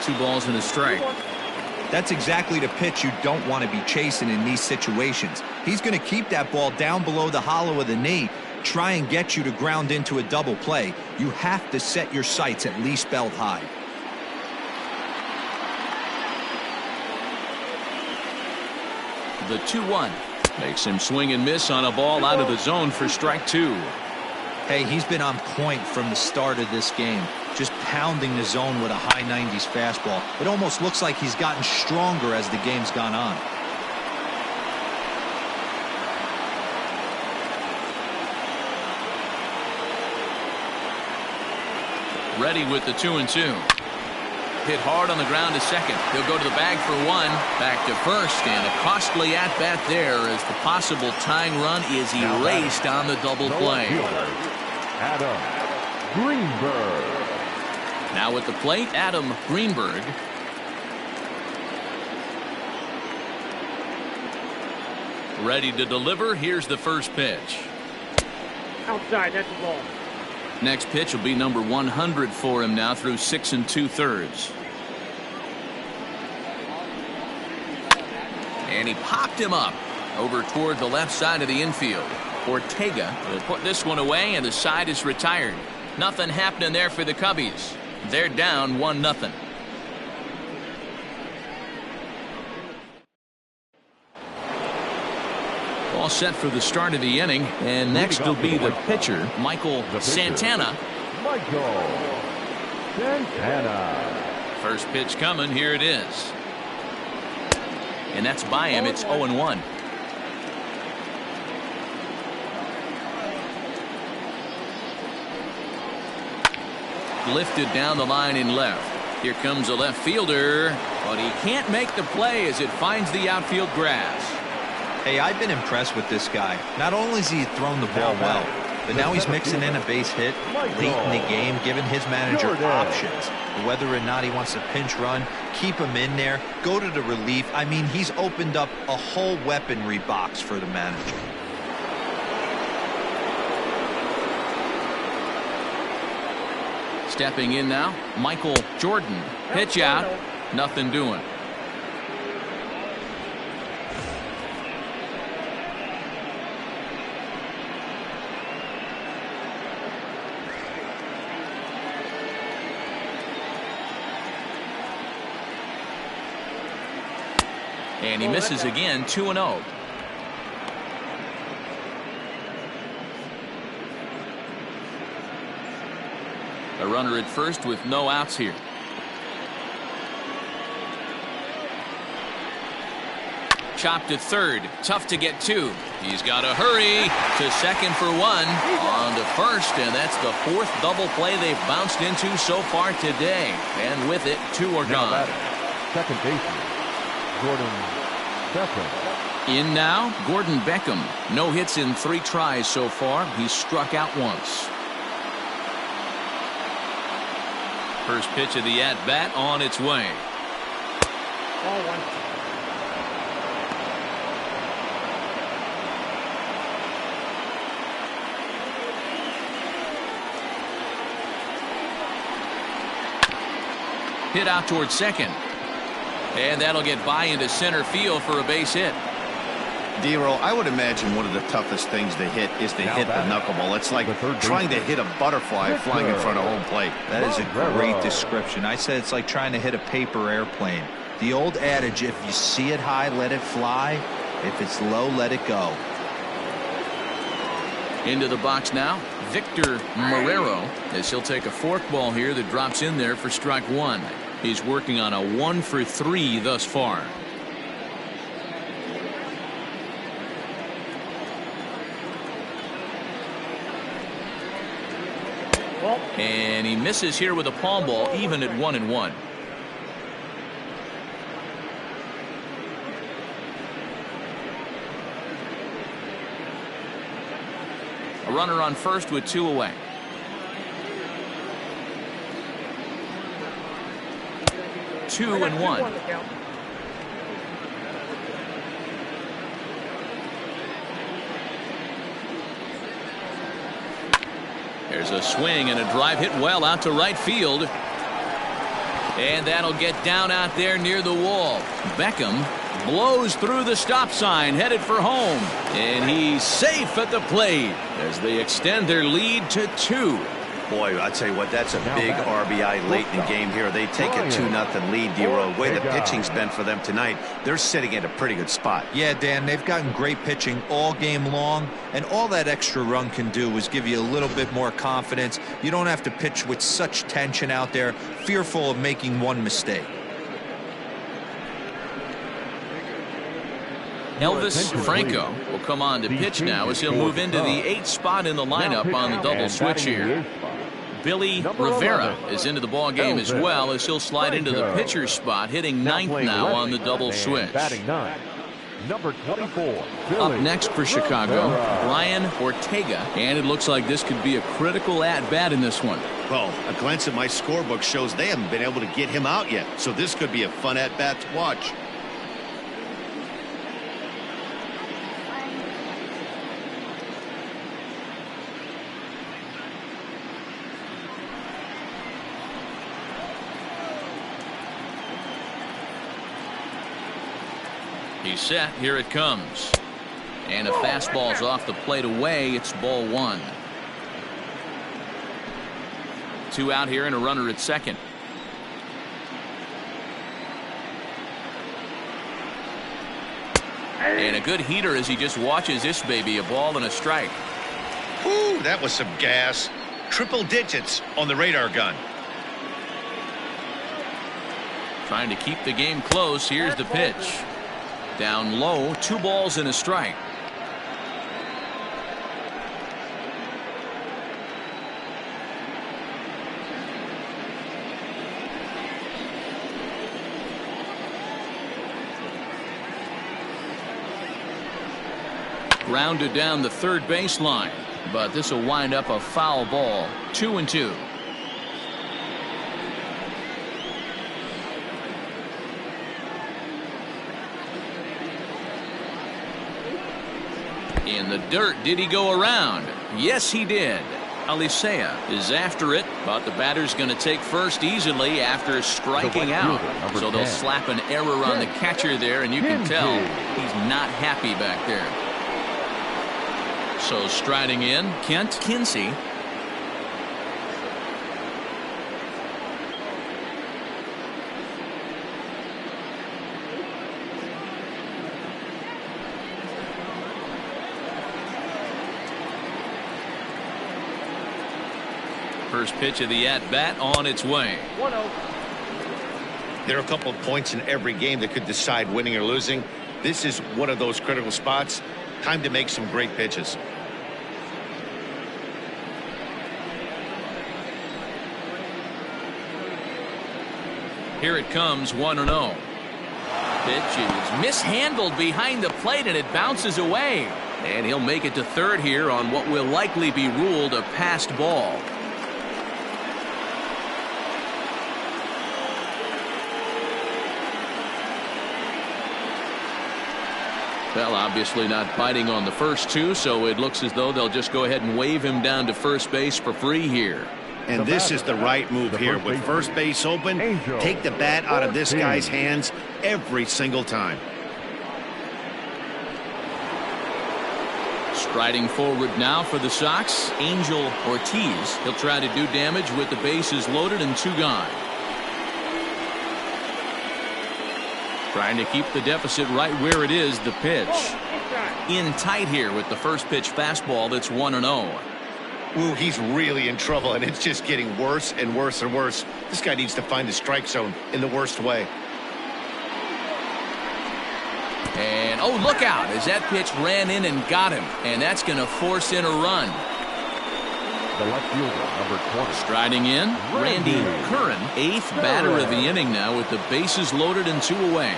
Two balls and a strike. That's exactly the pitch you don't want to be chasing in these situations. He's going to keep that ball down below the hollow of the knee, try and get you to ground into a double play. You have to set your sights at least belt high. The 2-1 makes him swing and miss on a ball out of the zone for strike 2. Hey, he's been on point from the start of this game, just pounding the zone with a high 90s fastball. It almost looks like he's gotten stronger as the game's gone on. Ready with the 2-2. Hit hard on the ground to second. He'll go to the bag for one. Back to first, and a costly at-bat there as the possible tying run is erased on the double play. Adam Greenberg. Now at the plate, Adam Greenberg. Ready to deliver. Here's the first pitch. Outside, that's the ball. Next pitch will be number 100 for him now through 6 2/3. And he popped him up over toward the left side of the infield. Ortega will put this one away, and the side is retired. Nothing happening there for the Cubbies. They're down 1-0. All set for the start of the inning, and next will be the pitcher, Michael Santana. Michael Santana. First pitch coming. Here it is. And that's by him. It's 0-1. Lifted down the line in left. Here comes a left fielder, but he can't make the play as it finds the outfield grass. Hey, I've been impressed with this guy. Not only has he thrown the ball well, but now he's mixing in a base hit late in the game, giving his manager options. Whether or not he wants to pinch run, keep him in there, go to the relief. I mean, he's opened up a whole weaponry box for the manager. Stepping in now, Michael Jordan. Pitch out. Nothing doing. And he misses again, 2-0. A runner at first with no outs here. Chopped to third. Tough to get to. He's got to hurry to second for one. On to first, and that's the fourth double play they've bounced into so far today. And with it, 2 are gone. Second baseman, Gordon Beckham. In now, Gordon Beckham. No hits in 3 tries so far. He's struck out once. First pitch of the at-bat on its way. Ball 1. Hit out towards second. And that'll get by into center field for a base hit. D-Roll, I would imagine one of the toughest things to hit is to hit the knuckleball. It's like trying to hit a butterfly flying in front of home plate. That is a great description. I said it's like trying to hit a paper airplane. The old adage, if you see it high, let it fly. If it's low, let it go. Into the box now, Victor Marrero, as he'll take a forkball here that drops in there for strike 1. He's working on a 1 for 3 thus far. And he misses here with a palm ball, even at 1-1. A runner on first with 2 away. Two and one. There's a swing and a drive hit well out to right field. And that'll get down out there near the wall. Beckham blows through the stop sign, headed for home. And he's safe at the plate as they extend their lead to 2. Boy, I tell you what, that's a big RBI late in the game here. They take a 2-0 lead, D-Roll. The way the pitching's been for them tonight, they're sitting in a pretty good spot. Yeah, Dan, they've gotten great pitching all game long, and all that extra run can do is give you a little bit more confidence. You don't have to pitch with such tension out there, fearful of making one mistake. Elvis Franco will come on to pitch now as he'll move into the 8th spot in the lineup on the double switch here. Billy Number Rivera 11, is into the ball game as well, as he'll slide into the pitcher's spot, hitting ninth playing now left on the double and switch. batting 9. Number 24, Up Billy next for Chicago, Rivera. Brian Ortega, and it looks like this could be a critical at-bat in this one. Well, a glance at my scorebook shows they haven't been able to get him out yet, so this could be a fun at-bat to watch. He's set. Here it comes. And a fastball's off the plate away. It's ball 1. 2 out here and a runner at second. And a good heater as he just watches this baby. A ball and a strike. Ooh, that was some gas. Triple digits on the radar gun. Trying to keep the game close. Here's the pitch. Down low, 2 balls and a strike. Grounded down the third baseline, but this will wind up a foul ball. 2-2. In the dirt, did he go around? Yes, he did. Alicea is after it, but the batter's going to take first easily after striking out. So they'll slap an error on the catcher there, and you can tell he's not happy back there. So striding in, Kent Kinsey. First pitch of the at-bat on its way. 1-0. There are a couple of points in every game that could decide winning or losing. This is one of those critical spots. Time to make some great pitches. Here it comes, 1-0. Pitch is mishandled behind the plate, and it bounces away. And he'll make it to third here on what will likely be ruled a passed ball. Well, obviously not biting on the first 2, so it looks as though they'll just go ahead and wave him down to first base for free here. And this is the right move here. With first base open, take the bat out of this guy's hands every single time. Striding forward now for the Sox, Angel Ortiz. He'll try to do damage with the bases loaded and 2 gone. Trying to keep the deficit right where it is. The pitch in tight here with the first pitch fastball. That's 1-0. Ooh, he's really in trouble, and it's just getting worse and worse and worse. This guy needs to find the strike zone in the worst way. And oh, look out as that pitch ran in and got him, and that's going to force in a run. The left fielder, number 20. Striding in, Randy Curran, 8th batter of the inning now with the bases loaded and 2 away.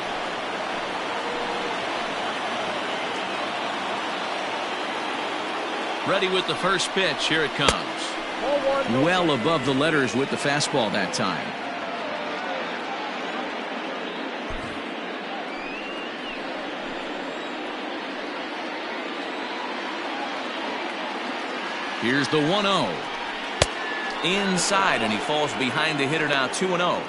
Ready with the first pitch. Here it comes. Well above the letters with the fastball that time. Here's the 1-0. Inside, and he falls behind the hitter now. 2-0.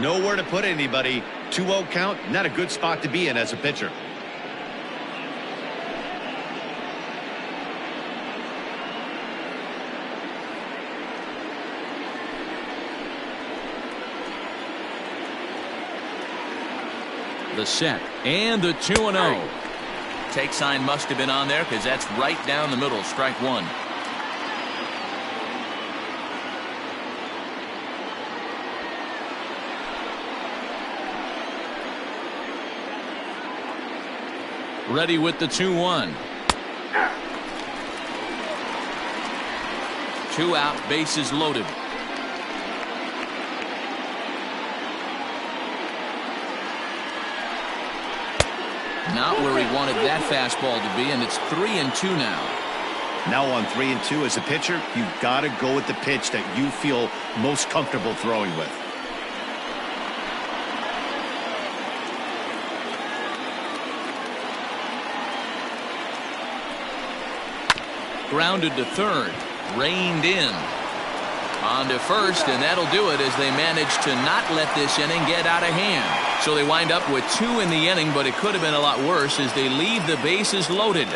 Nowhere to put anybody. 2-0 count, not a good spot to be in as a pitcher. The set and the 2-0. Take sign must have been on there because that's right down the middle. Strike 1. Ready with the 2-1. 2 out, bases loaded. Not where he wanted that fastball to be, and it's 3-2 now. Now on 3-2 as a pitcher, you've got to go with the pitch that you feel most comfortable throwing with. Grounded to third, reined in. On to first, and that'll do it as they manage to not let this inning get out of hand. So they wind up with 2 in the inning, but it could have been a lot worse as they leave the bases loaded.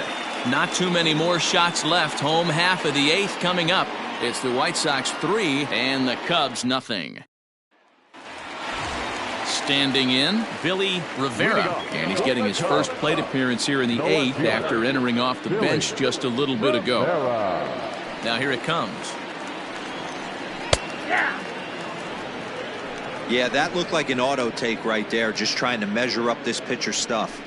Not too many more shots left. Home half of the 8th coming up. It's the White Sox 3 and the Cubs nothing. Standing in, Billy Rivera, and he's getting his first plate appearance here in the 8th after entering off the bench just a little bit ago. Now here it comes. Yeah, that looked like an auto take right there, just trying to measure up this pitcher's stuff.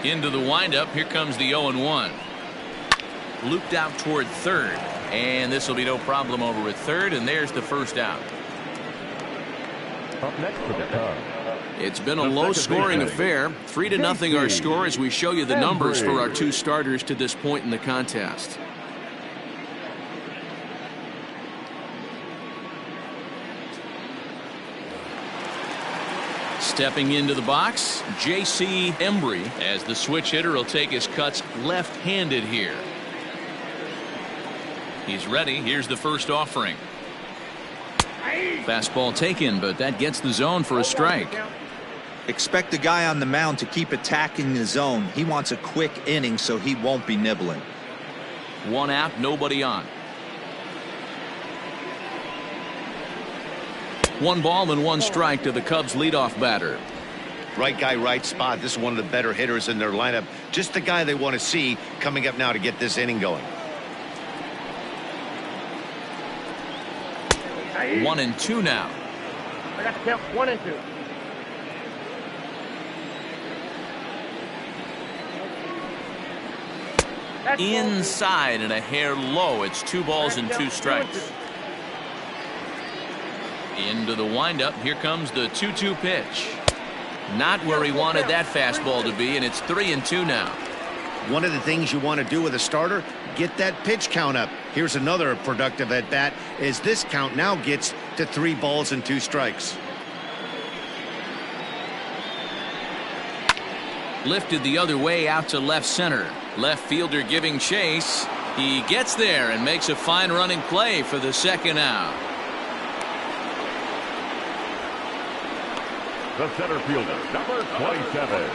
Into the windup, here comes the 0-1. Looped out toward third, and this will be no problem over at third, and there's the first out. Up next for the Cubs. It's been a low-scoring affair. 3-0 our score as we show you the numbers for our 2 starters to this point in the contest. Stepping into the box, J.C. Embry, as the switch hitter will take his cuts left-handed here. He's ready. Here's the first offering. Fastball taken, but that gets the zone for a strike. Expect the guy on the mound to keep attacking the zone. He wants a quick inning, so he won't be nibbling. 1 out, nobody on. 1 ball and 1 strike to the Cubs leadoff batter. Right guy, right spot. This is one of the better hitters in their lineup. Just the guy they want to see coming up now to get this inning going. 1-2 now. I got to count 1-2. Inside and a hair low. It's 2 balls and 2 strikes. Into the windup. Here comes the 2-2 pitch. Not where he wanted that fastball to be, and it's 3-2 now. One of the things you want to do with a starter, get that pitch count up. Here's another productive at bat as this count now gets to 3 balls and 2 strikes. Lifted the other way out to left center. Left fielder giving chase. He gets there and makes a fine running play for the 2nd out. The center fielder, number 27,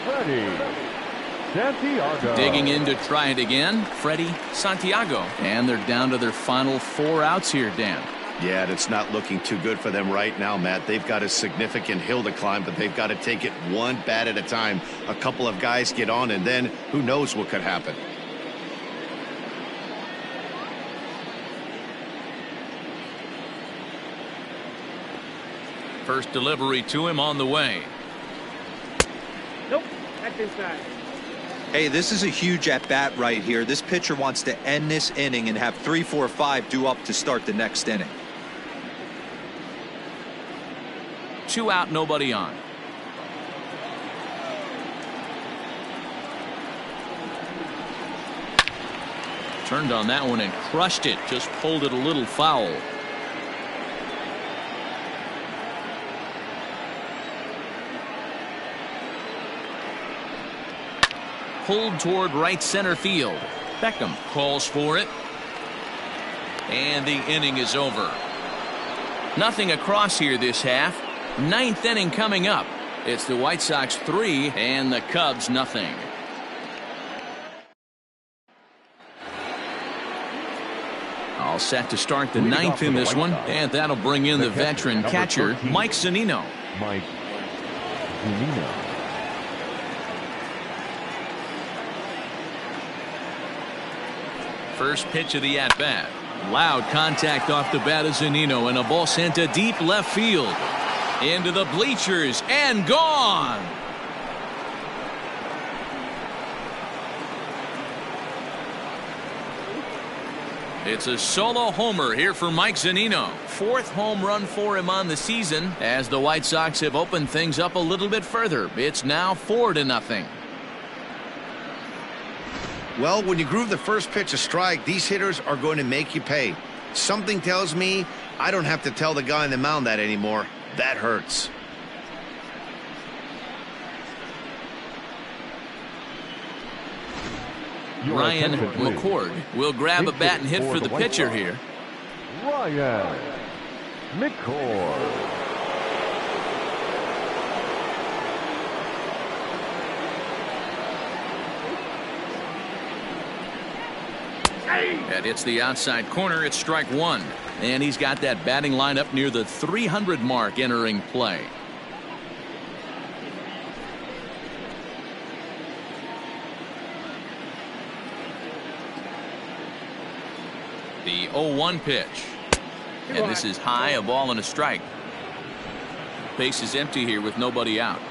Freddie Santiago. Digging in to try it again, Freddie Santiago. And they're down to their final 4 outs here, Dan. Yeah, and it's not looking too good for them right now, Matt. They've got a significant hill to climb, but they've got to take it 1 bat at a time. A couple of guys get on, and then who knows what could happen. First delivery to him on the way. Nope, that's inside. Hey, this is a huge at-bat right here. This pitcher wants to end this inning and have 3, 4, 5 due up to start the next inning. 2 out, nobody on. Turned on that one and crushed it. Just pulled it a little foul. Pulled toward right center field. Beckham calls for it. And the inning is over. Nothing across here this half. 9th inning coming up. It's the White Sox 3 and the Cubs nothing. All set to start the 9th in this one, and that'll bring in the veteran catcher, Mike Zunino. Mike Zunino. First pitch of the at-bat. Loud contact off the bat of Zunino, and a ball sent to deep left field. Into the bleachers and gone. It's a solo homer here for Mike Zunino. 4th home run for him on the season as the White Sox have opened things up a little bit further. It's now 4-0. Well, when you groove the first pitch a strike, these hitters are going to make you pay. Something tells me I don't have to tell the guy on the mound that anymore. That hurts. Ryan McCord will grab a bat and hit for the pitcher here. Ryan McCord. That hits the outside corner. It's strike 1. And he's got that batting lineup near the 300 mark entering play. The 0-1 pitch. And this is high, a ball and a strike. Base is empty here with nobody out.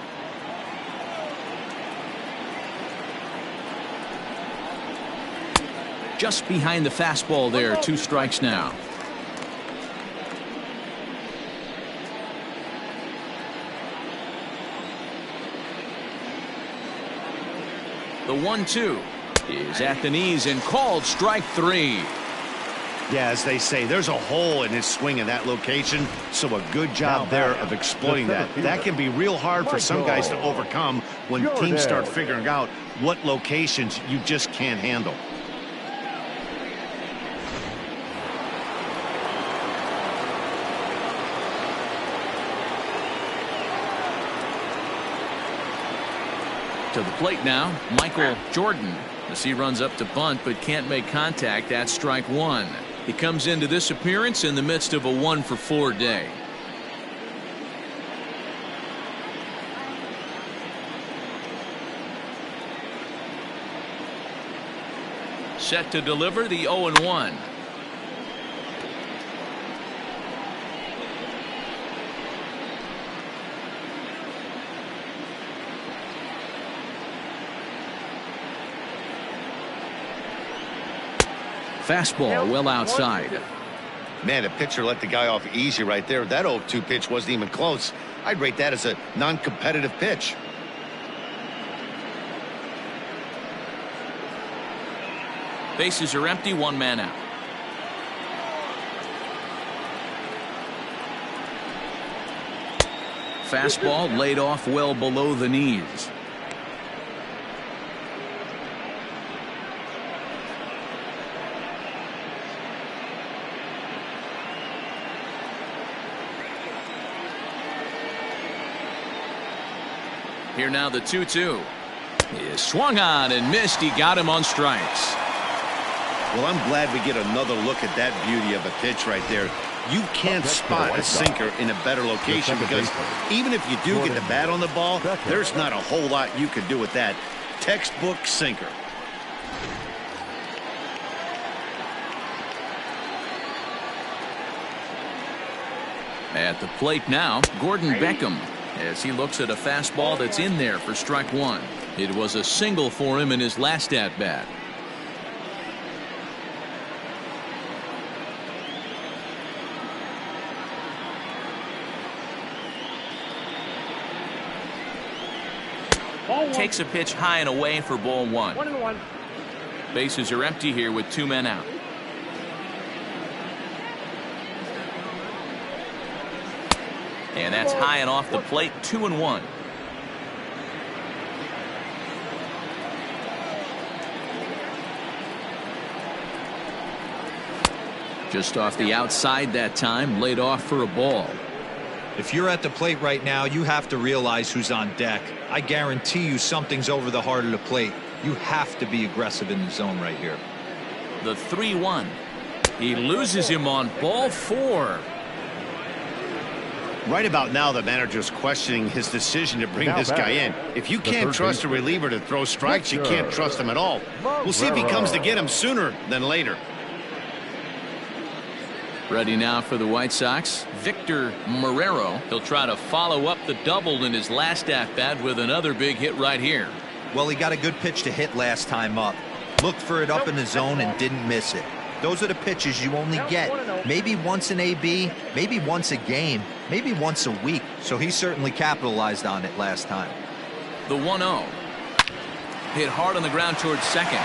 Just behind the fastball there. 2 strikes now. The 1-2 is at the knees and called strike 3. Yeah, as they say, there's a hole in his swing in that location, so a good job there of exploiting that. That can be real hard for some guys to overcome when teams start figuring out what locations you just can't handle. To the plate now, Michael Jordan. As he runs up to bunt but can't make contact. That's strike 1. He comes into this appearance in the midst of a 1-for-4 day. Set to deliver the 0-1. Fastball well outside. Man, the pitcher let the guy off easy right there. That 0-2 pitch wasn't even close. I'd rate that as a non-competitive pitch. Bases are empty, 1 man out. Fastball laid off well below the knees. Here now the 2-2 is swung on and missed. He got him on strikes. Well, I'm glad we get another look at that beauty of a pitch right there. You can't spot a sinker in a better location because even if you do get the bat on the ball, there's not a whole lot you can do with that. Textbook sinker. At the plate now, Gordon Beckham, as he looks at a fastball that's in there for strike 1. It was a single for him in his last at bat. Takes a pitch high and away for ball 1. 1-1. Bases are empty here with 2 men out. And that's high and off the plate. 2-1. Just off the outside that time, laid off for a ball. If you're at the plate right now, you have to realize who's on deck. I guarantee you something's over the heart of the plate. You have to be aggressive in the zone right here. The 3-1. He loses him on ball 4. Right about now, the manager's questioning his decision to bring this guy in. If you can't trust a reliever to throw strikes, you can't trust him at all. We'll see if he comes to get him sooner than later. Ready now for the White Sox, Victor Marrero. He'll try to follow up the double in his last at-bat with another big hit right here. Well, he got a good pitch to hit last time up. Looked for it up in the zone and didn't miss it. Those are the pitches you only get maybe once in AB, maybe once a game, maybe once a week. So he certainly capitalized on it last time. The 1-0. Hit hard on the ground towards second.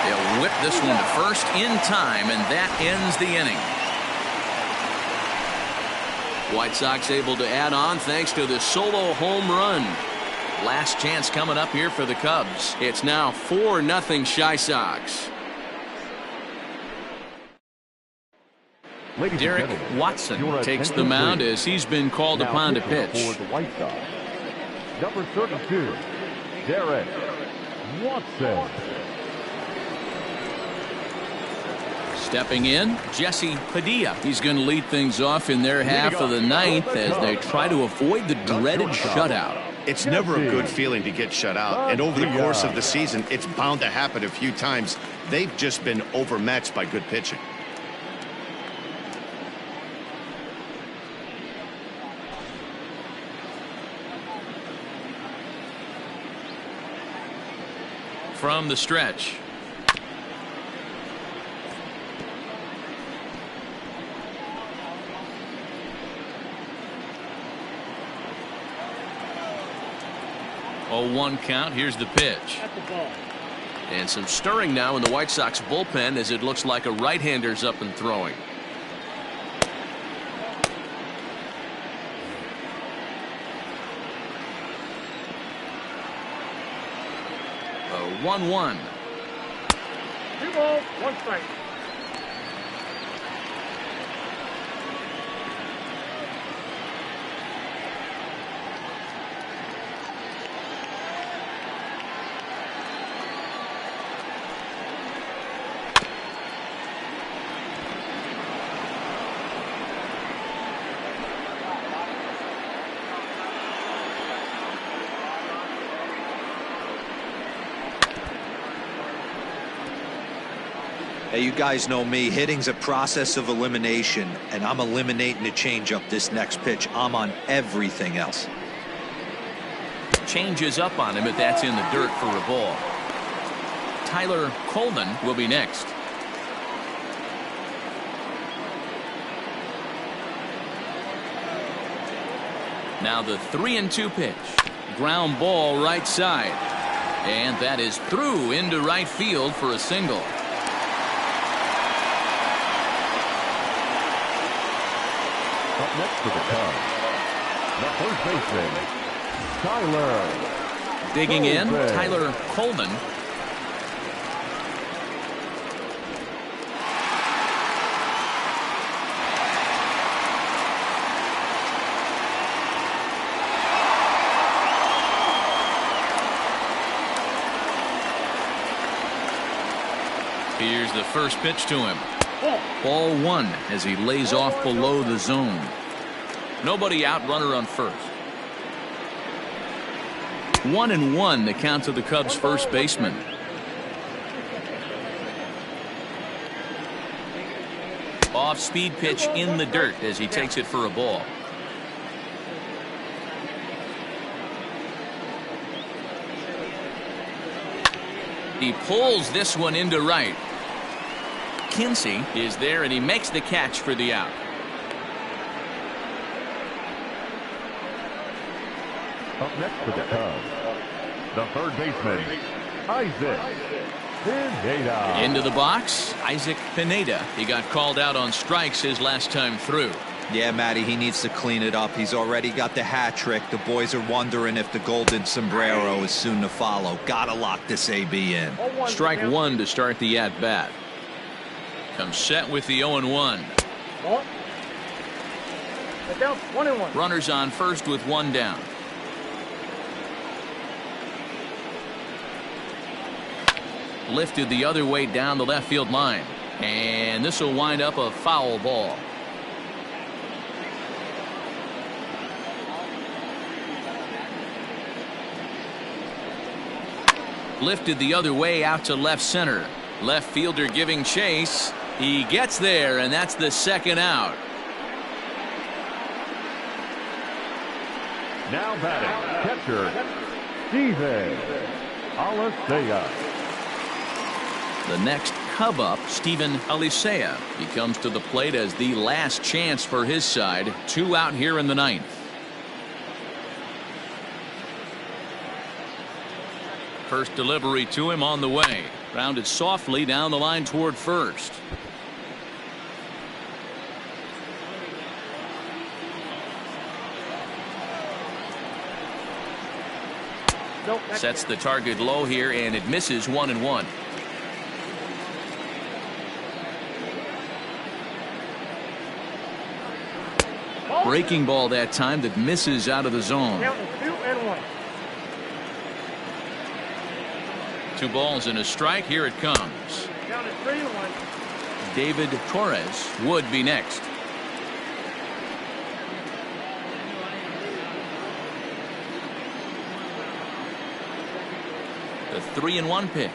They'll whip this one to first in time, and that ends the inning. White Sox able to add on thanks to the solo home run. Last chance coming up here for the Cubs. It's now 4-0 Chi Sox. Derek Watson takes the mound as he's been called upon to pitch. For the White Sox, number 32, Derek Watson. Stepping in, Jesse Padilla. He's going to lead things off in their half of the ninth as they try to avoid the dreaded shutout. It's never a good feeling to get shut out, and over the course of the season, it's bound to happen a few times. They've just been overmatched by good pitching. From the stretch. Oh, 1 count. Here's the pitch. And some stirring now in the White Sox bullpen as it looks like a right-hander's up and throwing. A 1-1. 2 balls, 1 strike. Hey, you guys know me. Hitting's a process of elimination, and I'm eliminating the changeup this next pitch. I'm on everything else. Changes up on him, but that's in the dirt for a ball. Tyler Coleman will be next. Now the 3-2 pitch. Ground ball right side. And that is through into right field for a single. Up next for the Cubs, the first baseman, Tyler. Digging in, Tyler Coleman. Here's the first pitch to him. Ball 1 as he lays off below the zone. Nobody out, runner on first. 1-1 the count to the Cubs first baseman. Off speed pitch in the dirt as he takes it for a ball. He pulls this one into right. Kinsey is there and he makes the catch for the out. Up next for the Cubs, the third baseman, Isaac Pineda. Into the box, Isaac Pineda. He got called out on strikes his last time through. Yeah, Matty, he needs to clean it up. He's already got the hat trick. The boys are wondering if the golden sombrero is soon to follow. Gotta lock this AB in. Strike 1 to start the at-bat. Comes set with the 0-1. Down 1-1. Runners on first with 1 down. Lifted the other way down the left field line. And this will wind up a foul ball. Lifted the other way out to left center. Left fielder giving chase. He gets there, and that's the second out. Now batting, catcher, Steven Alicea. The next Cub up, Steven Alicea, he comes to the plate as the last chance for his side. 2 out here in the 9th. First delivery to him on the way. Grounded softly down the line toward first. Sets the target low here, and it misses 1-1. Breaking ball that time that misses out of the zone. 2 balls and a strike. Here it comes. David Torres would be next. The 3-1 pitch.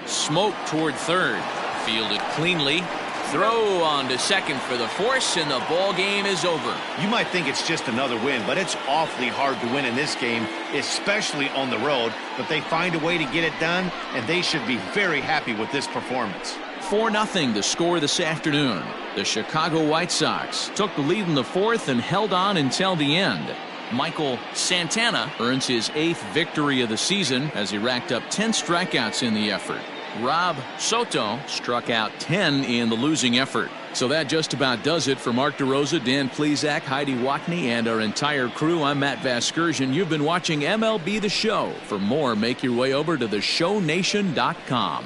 Smoke toward third. Fielded cleanly. Throw on to second for the force, and the ball game is over. You might think it's just another win, but it's awfully hard to win in this game, especially on the road. But they find a way to get it done, and they should be very happy with this performance. 4-0 the score this afternoon. The Chicago White Sox took the lead in the 4th and held on until the end. Michael Santana earns his 8th victory of the season as he racked up 10 strikeouts in the effort. Rob Soto struck out 10 in the losing effort. So that just about does it for Mark DeRosa, Dan Plesac, Heidi Watney, and our entire crew. I'm Matt Vasgersian. You've been watching MLB The Show. For more, make your way over to theshownation.com.